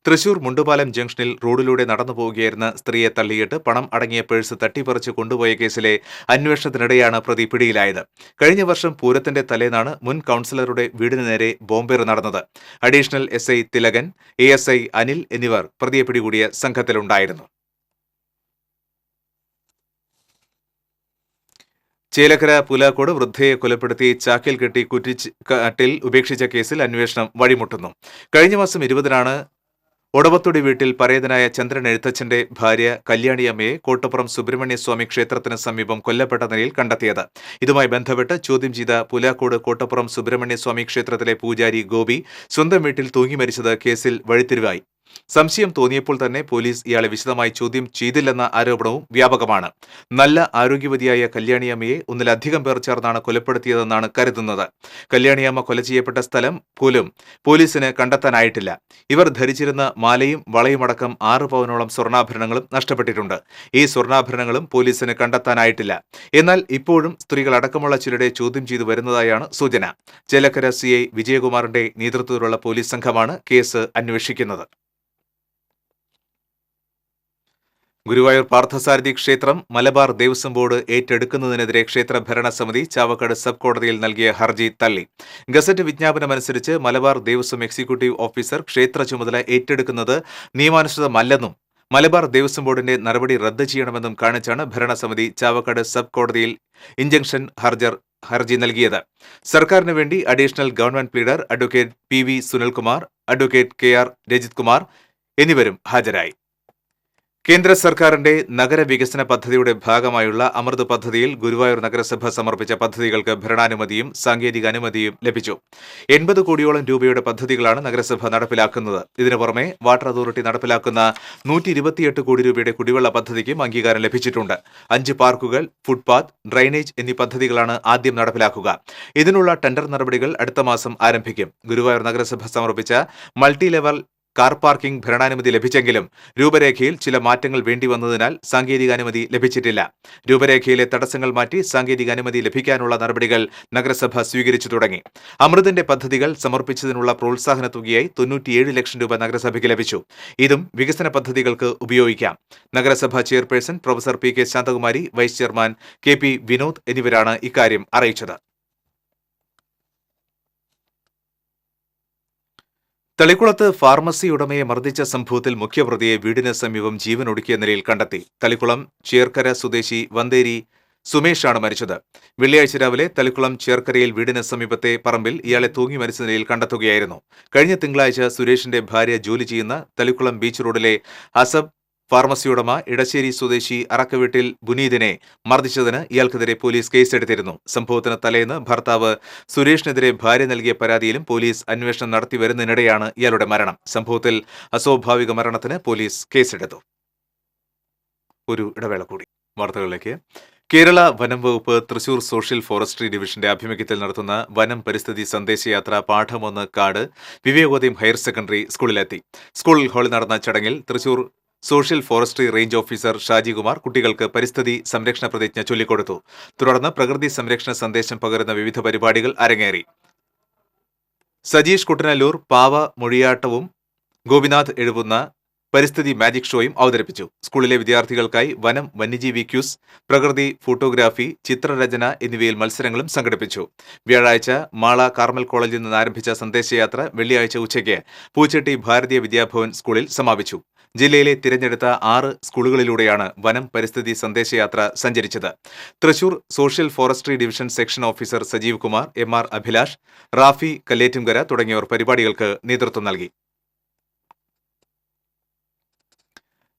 തൃശൂർ മുണ്ടുപാലം ജംഗ്ഷനിൽ റോഡിലൂടെ നടന്നുപോവുകയായിരുന്ന സ്ത്രീയെ തള്ളിയിട്ട് പണം അടങ്ങിയ പേഴ്സ് തട്ടിപ്പറിച്ച് കൊണ്ടുപോയ കേസിലെ അന്വേഷണത്തിനിടെയാണ് പ്രതി പിടിയിലായത്. കഴിഞ്ഞ വർഷം പൂരത്തിന്റെ തലേന്നാണ് മുൻ കൌൺസിലറുടെ വീടിന് നേരെ ബോംബേറ് നടന്നത്. Additional SI Thilakan, ASI Anil എന്നിവർ പ്രതിയെ പിടികൂടിയ സംഘത്തിലുണ്ടായിരുന്നു. ചേലക്കര പുലാക്കോട് വൃദ്ധയെ കൊലപ്പെടുത്തി ചാക്കിൽ കെട്ടി കുറ്റിക്കാട്ടിൽ ഉപേക്ഷിച്ച കേസിൽ അന്വേഷണം വഴിമുട്ടുന്നു. കഴിഞ്ഞ മാസം 20-നാണ് ഒടവത്തൊടി വീട്ടിൽ പരേതനായ ചന്ദ്രൻ എഴുത്തച്ഛന്റെ ഭാര്യ കല്യാണിയമ്മയെ കോട്ടപ്പുറം സുബ്രഹ്മണ്യസ്വാമി ക്ഷേത്രത്തിന് സമീപം കൊല്ലപ്പെട്ട നിലയിൽ കണ്ടെത്തിയത്. ഇതുമായി ബന്ധപ്പെട്ട് ചോദ്യം ചെയ്ത പുലാക്കോട് കോട്ടപ്പുറം സുബ്രഹ്മണ്യസ്വാമി ക്ഷേത്രത്തിലെ പൂജാരി ഗോപി സ്വന്തം വീട്ടിൽ തൂങ്ങി മരിച്ചത് കേസിൽ വഴിത്തിരിവായി. സംശയം തോന്നിയപ്പോൾ തന്നെ പോലീസ് ഇയാളെ വിശദമായി ചോദ്യം ചെയ്തില്ലെന്ന ആരോപണവും വ്യാപകമാണ്. നല്ല ആരോഗ്യവതിയായ കല്യാണിയമ്മയെ ഒന്നിലധികം പേർ ചേർന്നാണ് കൊലപ്പെടുത്തിയതെന്നാണ് കരുതുന്നത്. കല്യാണിയമ്മ കൊല ചെയ്യപ്പെട്ട സ്ഥലം പോലും പോലീസിന് കണ്ടെത്താനായിട്ടില്ല. ഇവർ ധരിച്ചിരുന്ന മാലയും വളയുമടക്കം 6 പവനോളം സ്വർണ്ണാഭരണങ്ങളും നഷ്ടപ്പെട്ടിട്ടുണ്ട്. ഈ സ്വർണ്ണാഭരണങ്ങളും പോലീസിന് കണ്ടെത്താനായിട്ടില്ല. എന്നാൽ ഇപ്പോഴും സ്ത്രീകളടക്കമുള്ള ചിലരെ ചോദ്യം ചെയ്തു വരുന്നതായാണ് സൂചന. ചേലക്കര CI വിജയകുമാറിന്റെ നേതൃത്വത്തിലുള്ള പോലീസ് സംഘമാണ് കേസ് അന്വേഷിക്കുന്നത്. ഗുരുവായൂർ പാർത്ഥസാരഥി ക്ഷേത്രം മലബാർ ദേവസ്വം ബോർഡ് ഏറ്റെടുക്കുന്നതിനെതിരെ ക്ഷേത്ര ഭരണസമിതി ചാവക്കാട് സബ് കോടതിയിൽ നൽകിയ ഹർജി തള്ളി. ഗസറ്റ് വിജ്ഞാപനമനുസരിച്ച് മലബാർ ദേവസ്വം എക്സിക്യൂട്ടീവ് ഓഫീസർ ക്ഷേത്ര ചുമതല ഏറ്റെടുക്കുന്നത് നിയമാനുസൃതമല്ലെന്നും മലബാർ ദേവസ്വം ബോർഡിന്റെ നടപടി റദ്ദ് ചെയ്യണമെന്നും കാണിച്ചാണ് ഭരണസമിതി ചാവക്കാട് സബ് കോടതിയിൽ ഇൻജങ്ഷൻ ഹർജി നൽകിയത്. സർക്കാരിന് വേണ്ടി additional government pleader advocate PV Sunilkumar, advocate KR Rajith Kumar എന്നിവരും ഹാജരായി. കേന്ദ്ര സർക്കാരിന്റെ നഗരവികസന പദ്ധതിയുടെ ഭാഗമായുള്ള അമൃത് പദ്ധതിയിൽ ഗുരുവായൂർ നഗരസഭ സമർപ്പിച്ച പദ്ധതികൾക്ക് ഭരണാനുമതിയും സാങ്കേതിക അനുമതിയും ലഭിച്ചു. 80 കോടിയോളം രൂപയുടെ പദ്ധതികളാണ് നഗരസഭ നടപ്പിലാക്കുന്നത്. ഇതിനു പുറമെ വാട്ടർ അതോറിറ്റി നടപ്പിലാക്കുന്ന 128 കോടി രൂപയുടെ കുടിവെള്ള പദ്ധതിക്കും അംഗീകാരം ലഭിച്ചിട്ടുണ്ട്. 5 പാർക്കുകൾ, ഫുട്പാത്ത്, ഡ്രൈനേജ് എന്നീ പദ്ധതികളാണ് ആദ്യം നടപ്പിലാക്കുക. ഇതിനുള്ള ടെൻഡർ നടപടികൾ അടുത്ത മാസം ആരംഭിക്കും. ഗുരുവായൂർ നഗരസഭ സമർപ്പിച്ച മൾട്ടി ലെവൽ കാർ പാർക്കിംഗ് ഭരണാനുമതി ലഭിച്ചെങ്കിലും രൂപരേഖയിൽ ചില മാറ്റങ്ങൾ വേണ്ടിവന്നതിനാൽ സാങ്കേതികാനുമതി ലഭിച്ചിട്ടില്ല. രൂപരേഖയിലെ തടസ്സങ്ങൾ മാറ്റി സാങ്കേതികാനുമതി ലഭിക്കാനുള്ള നടപടികൾ നഗരസഭ സ്വീകരിച്ചു തുടങ്ങി. അമൃതിന്റെ പദ്ധതികൾ സമർപ്പിച്ചതിനുള്ള പ്രോത്സാഹന തുകയായി 97 ലക്ഷം രൂപ നഗരസഭയ്ക്ക് ലഭിച്ചു. ഇതും വികസന പദ്ധതികൾക്ക് ഉപയോഗിക്കാം. നഗരസഭാ chairperson professor P K. Shanthakumari, vice chairman K P. Vinod എന്നിവരാണ് ഇക്കാര്യം അറിയിച്ചത്. തളിക്കുളത്ത് ഫാർമസി ഉടമയെ മർദ്ദിച്ച സംഭവത്തിൽ മുഖ്യപ്രതിയെ വീടിന് സമീപം ജീവനൊടുക്കിയ നിലയിൽ കണ്ടെത്തി. തളിക്കുളം ചേർക്കര സ്വദേശി വന്തേരി സുമേഷാണ് മരിച്ചത്. വെള്ളിയാഴ്ച രാവിലെ തളിക്കുളം ചേർക്കരയിൽ വീടിന് സമീപത്തെ പറമ്പിൽ ഇയാളെ തൂങ്ങി മരിച്ച നിലയിൽ കണ്ടെത്തുകയായിരുന്നു. കഴിഞ്ഞ തിങ്കളാഴ്ച സുരേഷിന്റെ ഭാര്യ ജോലി ചെയ്യുന്ന തളിക്കുളം ബീച്ച് റോഡിലെ അസബ് ഫാർമസി ഉടമ ഇടശ്ശേരി സ്വദേശി അറക്കവീട്ടിൽ ബുനീദിനെ മർദ്ദിച്ചതിന് ഇയാൾക്കെതിരെ പോലീസ് കേസെടുത്തിരുന്നു. സംഭവത്തിന് തലേന്ന് ഭർത്താവ് സുരേഷിനെതിരെ ഭാര്യ നൽകിയ പരാതിയിലും പോലീസ് അന്വേഷണം നടത്തിവരുന്നതിനിടെയാണ് ഇയാളുടെ മരണം. സംഭവത്തിൽ അസ്വാഭാവിക മരണത്തിന് പോലീസ് കേസെടുത്തു. ഒരു ഇടവേള കൂടി. വാർത്തകളിലേക്ക്. കേരള വനം വകുപ്പ് തൃശൂർ സോഷ്യൽ ഫോറസ്ട്രി ഡിവിഷന്റെ ആഭിമുഖ്യത്തിൽ നടത്തുന്ന വനം പരിസ്ഥിതി സന്ദേശയാത്ര പാഠം 1 കാട് വിവേകോദയം ഹയർ സെക്കൻഡറി സ്കൂളിലെത്തി. സ്കൂൾ ഹാളിൽ നടന്ന ചടങ്ങിൽ Thrissur social forestry range officer Shajikumar കുട്ടികൾക്ക് പരിസ്ഥിതി സംരക്ഷണ പ്രതിജ്ഞ ചൊല്ലിക്കൊടുത്തു. തുടർന്ന് പ്രകൃതി സംരക്ഷണ സന്ദേശം പകരുന്ന വിവിധ പരിപാടികൾ അരങ്ങേറി. സജീഷ് കുട്ടനല്ലൂർ പാവ മൊഴിയാട്ടവും ഗോപിനാഥ് എഴുതുന്ന പരിസ്ഥിതി മാജിക് ഷോയും അവതരിപ്പിച്ചു. സ്കൂളിലെ വിദ്യാർത്ഥികൾക്കായി വനം വന്യജീവി ക്യൂസ്, പ്രകൃതി ഫോട്ടോഗ്രാഫി, ചിത്രരചന എന്നിവയിൽ മത്സരങ്ങളും സംഘടിപ്പിച്ചു. വ്യാഴാഴ്ച മാള കാർമൽ കോളേജിൽ നിന്ന് ആരംഭിച്ച സന്ദേശയാത്ര വെള്ളിയാഴ്ച ഉച്ചയ്ക്ക് പൂച്ചെട്ടി ഭാരതീയ വിദ്യാഭവൻ സ്കൂളിൽ സമാപിച്ചു. ജില്ലയിലെ തിരഞ്ഞെടുത്ത 6 സ്കൂളുകളിലൂടെയാണ് വനം പരിസ്ഥിതി സന്ദേശയാത്ര സഞ്ചരിച്ചത്. Thrissur social forestry division section officer Sajeev Kumar, എം.ആർ. Abhilash, Rafi Kallettumkara തുടങ്ങിയവർ പരിപാടികൾക്ക് നേതൃത്വം നൽകി.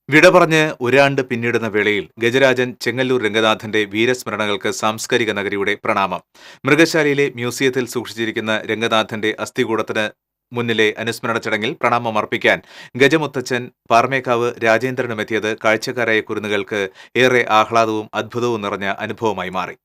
വിട പറഞ്ഞ് ഒരാണ്ട് പിന്നിടുന്ന വേളയിൽ ഗജരാജൻ ചെങ്ങല്ലൂർ രംഗനാഥന്റെ വീരസ്മരണകൾക്ക് സാംസ്കാരിക നഗരിയുടെ പ്രണാമം. മൃഗശാലയിലെ മ്യൂസിയത്തിൽ സൂക്ഷിച്ചിരിക്കുന്ന രംഗനാഥന്റെ അസ്ഥികൂടത്തിന് മുന്നിലെ അനുസ്മരണ ചടങ്ങിൽ പ്രണാമം അർപ്പിക്കാൻ ഗജമുത്തച്ഛൻ പാർമേക്കാവ് രാജേന്ദ്രനുമെത്തിയത് കാഴ്ചക്കാരായ കുരുന്നുകൾക്ക് ഏറെ ആഹ്ലാദവും അത്ഭുതവും നിറഞ്ഞ അനുഭവമായി മാറി.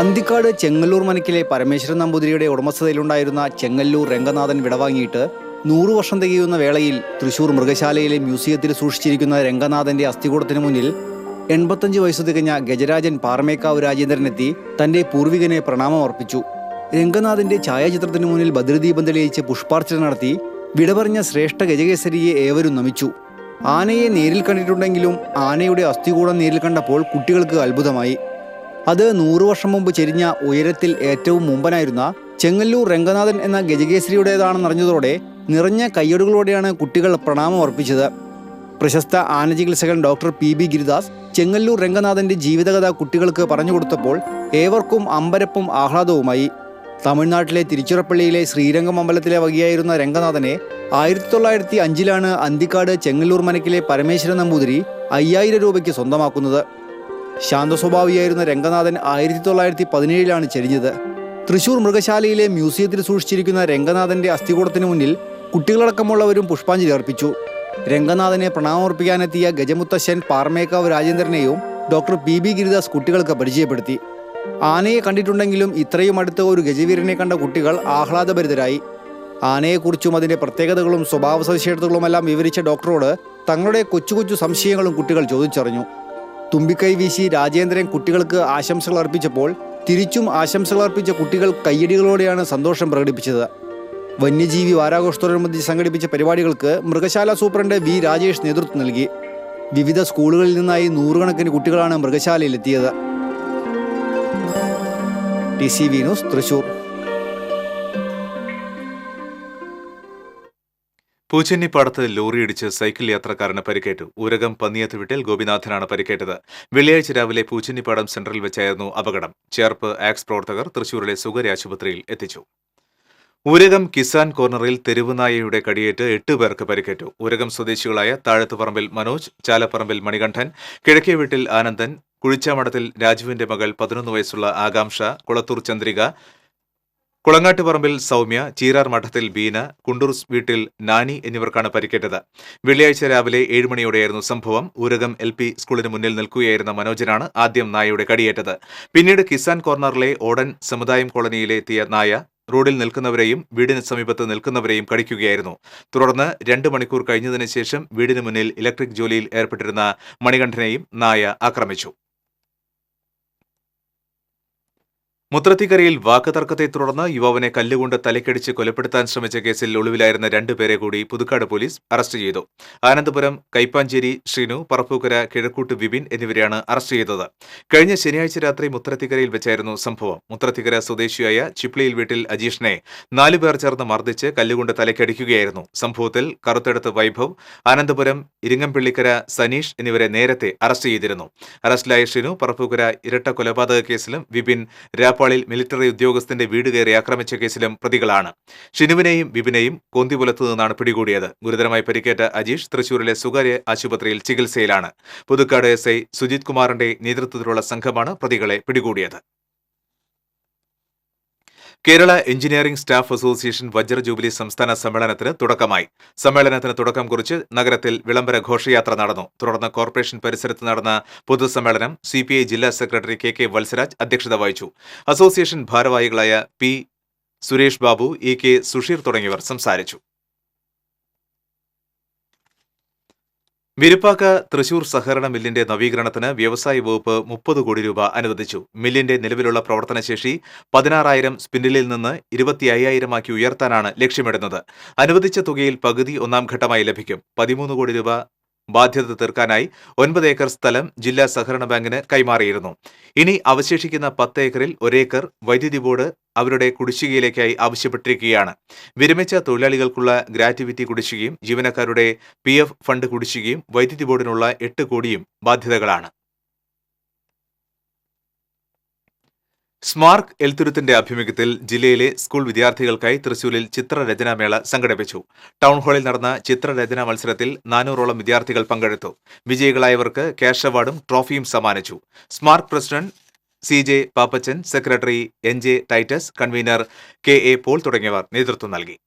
അന്തിക്കാട് ചെങ്ങല്ലൂർ മനക്കിലെ പരമേശ്വരൻ നമ്പൂതിരിയുടെ ഉടമസ്ഥതയിലുണ്ടായിരുന്ന ചെങ്ങല്ലൂർ രംഗനാഥൻ വിടവാങ്ങിയിട്ട് 100 വർഷം തികയുന്ന വേളയിൽ തൃശൂർ മൃഗശാലയിലെ മ്യൂസിയത്തിൽ സൂക്ഷിച്ചിരിക്കുന്ന രംഗനാഥന്റെ അസ്ഥികൂടത്തിന് മുന്നിൽ 85 വയസ്സ് തികഞ്ഞ ഗജരാജൻ പാറമേക്കാവ് രാജേന്ദ്രനെത്തി തന്റെ പൂർവികനെ പ്രണാമം അർപ്പിച്ചു. രംഗനാഥന്റെ ഛായാചിത്രത്തിന് മുന്നിൽ ഭദ്രദീപം തെളിയിച്ച് പുഷ്പാർച്ചന നടത്തി വിടപറഞ്ഞ ശ്രേഷ്ഠ ഗജകേസരിയെ ഏവരും നമിച്ചു. ആനയെ നേരിൽ കണ്ടിട്ടുണ്ടെങ്കിലും ആനയുടെ അസ്ഥികൂടം നേരിൽ കണ്ടപ്പോൾ കുട്ടികൾക്ക് അത്ഭുതമായി. അത് 100 വർഷം മുമ്പ് ചെരിഞ്ഞ ഉയരത്തിൽ ഏറ്റവും മുമ്പനായിരുന്ന ചെങ്ങല്ലൂർ രംഗനാഥൻ എന്ന ഗജകേസരിയുടേതാണെന്നറിഞ്ഞതോടെ നിറഞ്ഞ കയ്യടുകളോടെയാണ് കുട്ടികൾ പ്രണാമം അർപ്പിച്ചത്. പ്രശസ്ത ആനചികിത്സകൻ ഡോക്ടർ പി.ബി. ഗിരിദാസ് ചെങ്ങല്ലൂർ രംഗനാഥന്റെ ജീവിതകഥ കുട്ടികൾക്ക് പറഞ്ഞുകൊടുത്തപ്പോൾ ഏവർക്കും അമ്പരപ്പും ആഹ്ലാദവുമായി. തമിഴ്നാട്ടിലെ തിരുച്ചിറപ്പള്ളിയിലെ ശ്രീരംഗം അമ്പലത്തിലെ വകയായിരുന്ന രംഗനാഥനെ 1905 അന്തിക്കാട് ചെങ്ങല്ലൂർ മനക്കിലെ പരമേശ്വരൻ നമ്പൂതിരി 5000 രൂപയ്ക്ക് സ്വന്തമാക്കുന്നത്. ശാന്തസ്വഭാവിയായിരുന്ന രംഗനാഥൻ 1917 ചെരിഞ്ഞത്. തൃശൂർ മൃഗശാലയിലെ മ്യൂസിയത്തിൽ സൂക്ഷിച്ചിരിക്കുന്ന രംഗനാഥന്റെ അസ്ഥികൂടത്തിന് മുന്നിൽ കുട്ടികളടക്കമുള്ളവരും പുഷ്പാഞ്ജലി അർപ്പിച്ചു. രംഗനാഥനെ പ്രണാമർപ്പിക്കാനെത്തിയ ഗജമുത്തശ്ശൻ പാർമേക്കാവ് രാജേന്ദ്രനെയും ഡോക്ടർ പി.ബി. ഗിരിദാസ് കുട്ടികൾക്ക് പരിചയപ്പെടുത്തി. ആനയെ കണ്ടിട്ടുണ്ടെങ്കിലും ഇത്രയും അടുത്ത ഒരു ഗജവീരനെ കണ്ട കുട്ടികൾ ആഹ്ലാദഭരിതരായി. ആനയെക്കുറിച്ചും അതിൻ്റെ പ്രത്യേകതകളും സ്വഭാവ സവിശേഷതകളുമെല്ലാം വിവരിച്ച ഡോക്ടറോട് തങ്ങളുടെ കൊച്ചു കൊച്ചു സംശയങ്ങളും കുട്ടികൾ ചോദിച്ചറിഞ്ഞു. തുമ്പിക്കൈ വീശി രാജേന്ദ്രൻ കുട്ടികൾക്ക് ആശംസകൾ അർപ്പിച്ചപ്പോൾ തിരിച്ചും ആശംസകൾ അർപ്പിച്ച കുട്ടികൾ കയ്യടികളോടെയാണ് സന്തോഷം പ്രകടിപ്പിച്ചത്. വന്യജീവി വാരാഘോഷത്തോടനുബന്ധിച്ച് സംഘടിപ്പിച്ച പരിപാടികൾക്ക് മൃഗശാല സൂപ്രണ്ട് വി. രാജേഷ് നേതൃത്വം നൽകി. വിവിധ സ്കൂളുകളിൽ നിന്നായി 100 കണക്കിന് കുട്ടികളാണ് മൃഗശാലയിലെത്തിയത്. TCV news, Thrissur. പൂച്ചെന്നിപ്പാടത്ത് ലോറിയിടിച്ച് സൈക്കിൾ യാത്രക്കാരന് പരിക്കേറ്റു. ഊരകം പന്നിയത്ത് വീട്ടിൽ ഗോപിനാഥനാണ് പരിക്കേറ്റത്. വെള്ളിയാഴ്ച രാവിലെ പൂച്ചെന്നിപ്പാടം സെന്ററിൽ വെച്ചായിരുന്നു അപകടം. ചേർപ്പ് ആക്സ് പ്രവർത്തകർ തൃശൂരിലെ സ്വകാര്യ ആശുപത്രിയിൽ എത്തിച്ചു. ഊരകം കിസാൻ കോർണറിൽ തെരുവുനായയുടെ കടിയേറ്റ് 8 പേർക്ക് പരിക്കേറ്റു. ഊരകം സ്വദേശികളായ താഴത്തുപറമ്പിൽ മനോജ്, ചാലപ്പറമ്പിൽ മണികണ്ഠൻ, കിഴക്കേ വീട്ടിൽ ആനന്ദൻ, കുഴിച്ചാമടത്തിൽ രാജുവിന്റെ മകൾ 11 വയസ്സുള്ള ആകാംക്ഷ, കുളത്തൂർ ചന്ദ്രിക, കുളങ്ങാട്ടുപറമ്പിൽ സൗമ്യ, ചീരാർ മഠത്തിൽ ബീന, കുണ്ടൂർ വീട്ടിൽ നാനി എന്നിവർക്കാണ് പരിക്കേറ്റത്. വെള്ളിയാഴ്ച രാവിലെ 7 മണിയോടെയായിരുന്നു സംഭവം. ഊരകം LP സ്കൂളിന് മുന്നിൽ നിൽക്കുകയായിരുന്ന മനോജനാണ് ആദ്യം നായയുടെ കടിയേറ്റത്. പിന്നീട് കിസാൻ കോർണറിലെ ഓടൻ സമുദായം കോളനിയിലെ എത്തിയ നായ റോഡിൽ നിൽക്കുന്നവരെയും വീടിന് സമീപത്ത് നിൽക്കുന്നവരെയും കടിക്കുകയായിരുന്നു. തുടർന്ന് 2 മണിക്കൂർ കഴിഞ്ഞതിന് ശേഷം വീടിന് മുന്നിൽ ഇലക്ട്രിക് ജോലിയിൽ ഏർപ്പെട്ടിരുന്ന മണികണ്ഠനെയും നായ ആക്രമിച്ചു. മുത്രത്തിക്കരയിൽ വാക്കുതർക്കത്തെ തുടർന്ന് യുവാവിനെ കല്ലുകൊണ്ട് തലക്കടിച്ച് കൊലപ്പെടുത്താൻ ശ്രമിച്ച കേസിൽ ഒളിവിലായിരുന്ന 2 പേരെ കൂടി പുതുക്കാട് പോലീസ് അറസ്റ്റ് ചെയ്തു. ആനന്ദപുരം കൈപ്പാഞ്ചേരി ശ്രീനു, പറപ്പൂക്കര കിഴക്കൂട്ട് വിപിൻ എന്നിവരെയാണ് അറസ്റ്റ് ചെയ്തത്. കഴിഞ്ഞ ശനിയാഴ്ച രാത്രി മുത്രത്തിക്കരയിൽ വെച്ചായിരുന്നു സംഭവം. മുത്രത്തിക്കര സ്വദേശിയായ ചിപ്ലിയിൽ വീട്ടിൽ അജീഷിനെ 4 പേർ ചേർന്ന് മർദ്ദിച്ച് കല്ലുകൊണ്ട് തലക്കടിക്കുകയായിരുന്നു. സംഭവത്തിൽ കറുത്തെടുത്ത് വൈഭവ്, ആനന്ദപുരം ഇരിങ്ങംപിള്ളിക്കര സനീഷ് എന്നിവരെ നേരത്തെ അറസ്റ്റ് ചെയ്തിരുന്നു. അറസ്റ്റിലായ ശ്രീനു പറപ്പൂക്കര ഇരട്ട കൊലപാതക കേസിലും വിപിൻ രാപ്പാളിൽ മിലിറ്ററി ഉദ്യോഗസ്ഥന്റെ വീട് കയറി ആക്രമിച്ച കേസിലും പ്രതികളാണ്. ഷിനുവിനെയും വിപിനെയും കോന്തിപുലത്തു നിന്നാണ് പിടികൂടിയത്. ഗുരുതരമായി പരിക്കേറ്റ അജീഷ് തൃശൂരിലെ സ്വകാര്യ ആശുപത്രിയിൽ ചികിത്സയിലാണ്. പുതുക്കാട് SI സുജിത് കുമാറിന്റെ നേതൃത്വത്തിലുള്ള സംഘമാണ് പ്രതികളെ പിടികൂടിയത്. കേരള എഞ്ചിനീയറിംഗ് സ്റ്റാഫ് അസോസിയേഷൻ വജ്ര ജൂബിലി സംസ്ഥാന സമ്മേളനത്തിന് തുടക്കമായി. സമ്മേളനത്തിന് തുടക്കം കുറിച്ച് നഗരത്തിൽ വിളംബര ഘോഷയാത്ര നടന്നു. തുടർന്ന് കോർപ്പറേഷൻ പരിസരത്ത് നടന്ന പൊതുസമ്മേളനം CPI ജില്ലാ സെക്രട്ടറി KK വത്സരാജ് അധ്യക്ഷത വഹിച്ചു. അസോസിയേഷൻ ഭാരവാഹികളായ P സുരേഷ് ബാബു, EK സുഷീർ തുടങ്ങിയവർ സംസാരിച്ചു. വിരുപ്പാക്ക തൃശൂർ സഹകരണ മില്ലിന്റെ നവീകരണത്തിന് വ്യവസായ വകുപ്പ് 30 കോടി രൂപ അനുവദിച്ചു. മില്ലിന്റെ നിലവിലുള്ള പ്രവർത്തനശേഷി 16,000 സ്പിൻഡിലിൽ നിന്ന് 25,000 ഉയർത്താനാണ് ലക്ഷ്യമിടുന്നത്. അനുവദിച്ച തുകയിൽ പകുതി 1ാം ഘട്ടമായി ലഭിക്കും. 13 കോടി രൂപ ബാധ്യത തീർക്കാനായി 9 ഏക്കർ സ്ഥലം ജില്ലാ സഹകരണ ബാങ്കിന് കൈമാറിയിരുന്നു. ഇനി അവശേഷിക്കുന്ന 10 ഏക്കറിൽ 1 ഏക്കർ വൈദ്യുതി ബോർഡ് അവരുടെ കുടിശ്ശികയിലേക്കായി ആവശ്യപ്പെട്ടിരിക്കുകയാണ്. വിരമിച്ച തൊഴിലാളികൾക്കുള്ള ഗ്രാറ്റുവിറ്റി കുടിശ്ശികയും ജീവനക്കാരുടെ PF ഫണ്ട് കുടിശ്ശികയും വൈദ്യുതി ബോർഡിനുള്ള 8 കോടിയും ബാധ്യതകളാണ്. സ്മാർക്ക് എൽത്തുരുത്തിന്റെ ആഭിമുഖ്യത്തിൽ ജില്ലയിലെ സ്കൂൾ വിദ്യാർത്ഥികൾക്കായി തൃശൂരിൽ ചിത്രരചനാമേള സംഘടിപ്പിച്ചു. ടൗൺഹാളിൽ നടന്ന ചിത്രരചനാ മത്സരത്തിൽ 400ഓളം വിദ്യാർത്ഥികൾ പങ്കെടുത്തു. വിജയികളായവർക്ക് ക്യാഷ് അവാർഡും ട്രോഫിയും സമ്മാനിച്ചു. സ്മാർക്ക് president CJ Pappachan, secretary NJ Titus, convener KA Paul തുടങ്ങിയവർ നേതൃത്വം നൽകി.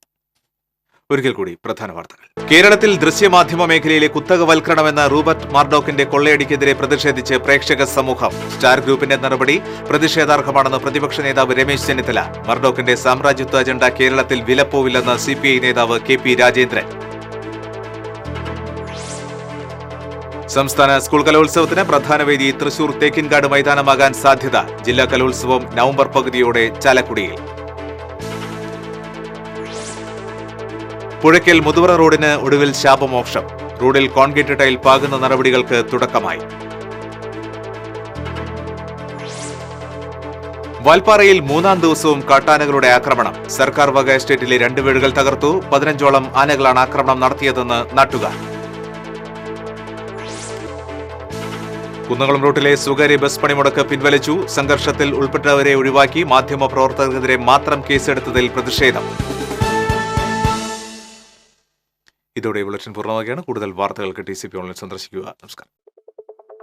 ഒരിക്കൽ കൂടി പ്രധാന വാർത്തകൾ. കേരളത്തിൽ ദൃശ്യമാധ്യമ മേഖലയിലെ കുത്തകവൽക്കരണമെന്ന റൂബർട്ട് മർഡോക്കിന്റെ കൊള്ളയടിക്കെതിരെ പ്രതിഷേധിച്ച് പ്രേക്ഷക സമൂഹം. സ്റ്റാർ ഗ്രൂപ്പിന്റെ നടപടി പ്രതിഷേധാർഹമാണെന്ന് പ്രതിപക്ഷ നേതാവ് രമേശ് ചെന്നിത്തല. മർഡോക്കിന്റെ സാമ്രാജ്യത്വ അജണ്ട കേരളത്തിൽ വിലപ്പോവില്ലെന്ന് CPI നേതാവ് KP രാജേന്ദ്രൻ. സംസ്ഥാന സ്കൂൾ കലോത്സവത്തിന് പ്രധാന വേദി തൃശൂർ തേക്കിൻകാട് മൈതാനമാകാൻ സാധ്യത. ജില്ലാ കലോത്സവം നവംബർ പകുതിയോടെ ചാലക്കുടിയിൽ. പുഴയ്ക്കൽ മുതുവറ റോഡിന് ഒടുവിൽ ശാപമോക്ഷം. റോഡിൽ കോൺക്രീറ്റ് ടൈൽ പാകുന്ന നടപടികൾക്ക് തുടക്കമായി. വാൽപ്പാറയിൽ 3ാം ദിവസവും കാട്ടാനകളുടെ ആക്രമണം. സർക്കാർ വക എസ്റ്റേറ്റിലെ 2 വീടുകൾ തകർത്തു. 15ഓളം ആനകളാണ് ആക്രമണം നടത്തിയതെന്ന് നാട്ടുകാർ. കുന്നംകുളം റൂട്ടിലെ സ്വകാര്യ ബസ് പണിമുടക്ക് പിൻവലിച്ചു. സംഘർഷത്തിൽ ഉൾപ്പെട്ടവരെ ഒഴിവാക്കി മാധ്യമപ്രവർത്തകർക്കെതിരെ മാത്രം കേസെടുത്തതിൽ പ്രതിഷേധം. ഇതോടെ ബുള്ളറ്റിൻ പൂർണ്ണമാവുകയാണ്. കൂടുതൽ വാർത്തകൾക്ക് TCP ഓൺലൈൻ സന്ദർശിക്കുക. നമസ്കാരം.